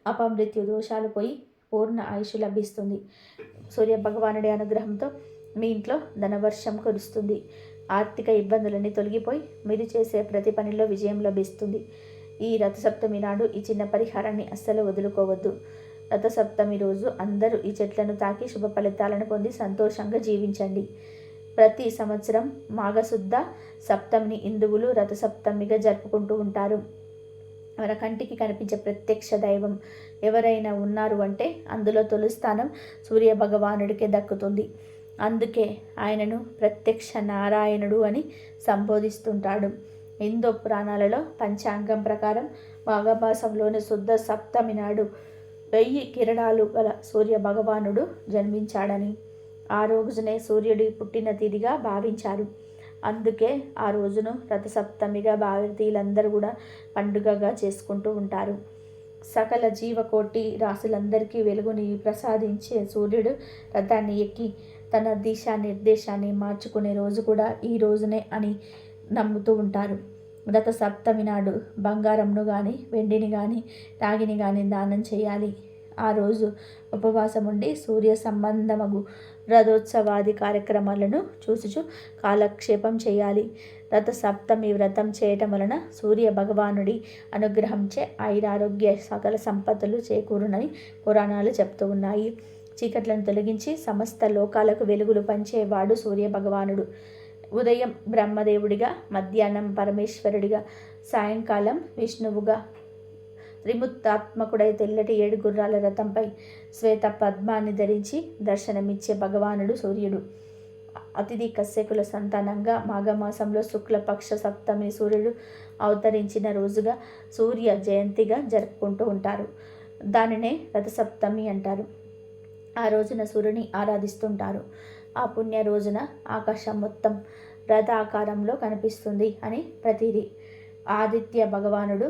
అపమృత్యు దోషాలు పోయి పూర్ణ ఆయుష్ లభిస్తుంది. సూర్య భగవానుడి అనుగ్రహంతో మీ ఇంట్లో ధనవర్షం కురుస్తుంది. ఆర్థిక ఇబ్బందులన్నీ తొలగిపోయి మీరు చేసే ప్రతి పనిలో విజయం లభిస్తుంది. ఈ రథసప్తమి నాడు ఈ చిన్న పరిహారాన్ని అస్సలు వదులుకోవద్దు. రథసప్తమి రోజు అందరూ ఈ చెట్లను తాకి శుభ ఫలితాలను పొంది సంతోషంగా జీవించండి. ప్రతి సంవత్సరం మాఘశుద్ధ సప్తమిని హిందువులు రథసప్తమిగా జరుపుకుంటూ ఉంటారు. మన కంటికి కనిపించే ప్రత్యక్ష దైవం ఎవరైనా ఉన్నారు అంటే అందులో తొలి స్థానం సూర్య భగవానుడికే దక్కుతుంది. అందుకే ఆయనను ప్రత్యక్ష నారాయణుడు అని సంబోధిస్తుంటాడు. హిందూ పురాణాలలో పంచాంగం ప్రకారం మాఘమాసంలోని శుద్ధ సప్తమి నాడు 1000 కిరణాలు గల సూర్య భగవానుడు జన్మించాడని, ఆ రోజునే సూర్యుడి పుట్టిన తిథిగా భావించారు. అందుకే ఆ రోజును రథసప్తమిగా భారతీయులందరూ కూడా పండుగగా చేసుకుంటూ ఉంటారు. సకల జీవకోటి రాశులందరికీ వెలుగుని ప్రసాదించే సూర్యుడు రథాన్ని ఎక్కి తన దిశానిర్దేశాన్ని మార్చుకునే రోజు కూడా ఈ రోజునే అని నమ్ముతూ ఉంటారు. రథ సప్తమి నాడు బంగారంను కానీ వెండిని కానీ రాగిని కానీ దానం చేయాలి. ఆ రోజు ఉపవాసం ఉండి సూర్య సంబంధమగు రథోత్సవాది కార్యక్రమాలను చూసుచు కాలక్షేపం చేయాలి. రథ సప్తమి వ్రతం చేయటం వలన సూర్య భగవానుడి అనుగ్రహంచే ఆయురారోగ్య సకల సంపదలు చేకూరునని పురాణాలు చెప్తూ ఉన్నాయి. చీకట్లను తొలగించి సమస్త లోకాలకు వెలుగులు పంచేవాడు సూర్య భగవానుడు. ఉదయం బ్రహ్మదేవుడిగా, మధ్యాహ్నం పరమేశ్వరుడిగా, సాయంకాలం విష్ణువుగా త్రిముత్తాత్మకుడై తెల్లటి 7 గుర్రాల రథంపై శ్వేత పద్మాన్ని ధరించి దర్శనమిచ్చే భగవానుడు సూర్యుడు. అతిథి కశ్యకుల సంతానంగా మాఘమాసంలో శుక్లపక్ష సప్తమి సూర్యుడు అవతరించిన రోజుగా సూర్య జయంతిగా జరుపుకుంటూ ఉంటారు. దానినే రథసప్తమి అంటారు. ఆ రోజున సూర్యుని ఆరాధిస్తుంటారు. ఆ పుణ్య రోజున ఆకాశం మొత్తం రథ ఆకారంలో కనిపిస్తుంది అని ప్రతీది. ఆదిత్య భగవానుడు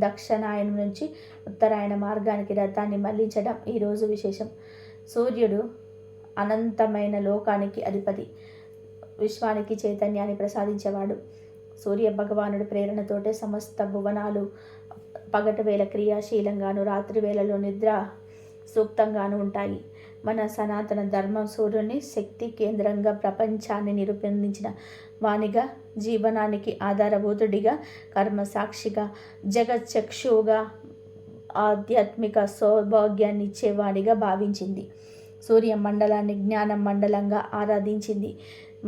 దక్షిణాయనం నుంచి ఉత్తరాయణ మార్గానికి రథాన్ని మళ్లించడం ఈరోజు విశేషం. సూర్యుడు అనంతమైన లోకానికి అధిపతి, విశ్వానికి చైతన్యాన్ని ప్రసాదించేవాడు. సూర్య భగవానుడి ప్రేరణతోటే సమస్త భువనాలు పగటి వేళ క్రియాశీలంగాను, రాత్రి వేళలో నిద్ర సూక్తంగాను ఉంటాయి. మన సనాతన ధర్మం సూర్యుని శక్తి కేంద్రంగా ప్రపంచాన్ని నిరూపించిన వానిగా, జీవనానికి ఆధారభూతుడిగా, కర్మసాక్షిగా, జగచ్చక్షువుగా, ఆధ్యాత్మిక సౌభాగ్యాన్ని ఇచ్చేవాడిగా భావించింది. సూర్య మండలాన్ని జ్ఞాన మండలంగా ఆరాధించింది.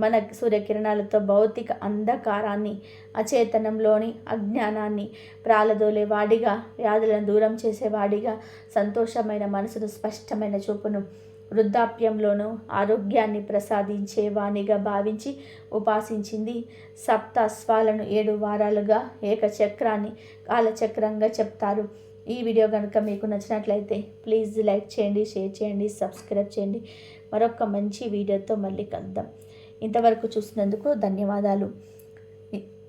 మన సూర్యకిరణాలతో భౌతిక అంధకారాన్ని, అచేతనంలోని అజ్ఞానాన్ని ప్రాలదోలేవాడిగా, వ్యాధులను దూరం చేసేవాడిగా, సంతోషమైన మనసును, స్పష్టమైన చూపును, వృద్ధాప్యంలోనూ ఆరోగ్యాన్ని ప్రసాదించేవానిగా భావించి ఉపాసించింది. సప్త అశ్వాలను 7 వారాలుగా ఏకచక్రాన్ని కాలచక్రంగా చెప్తారు. ఈ వీడియో కనుక మీకు నచ్చినట్లయితే ప్లీజ్ లైక్ చేయండి, షేర్ చేయండి, సబ్స్క్రైబ్ చేయండి. మరొక మంచి వీడియోతో మళ్ళీ కలుద్దాం. ఇంతవరకు చూసినందుకు ధన్యవాదాలు.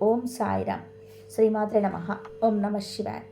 ఓం సాయిరామ్. శ్రీమాత్రే నమః. ఓం నమః శివాయ.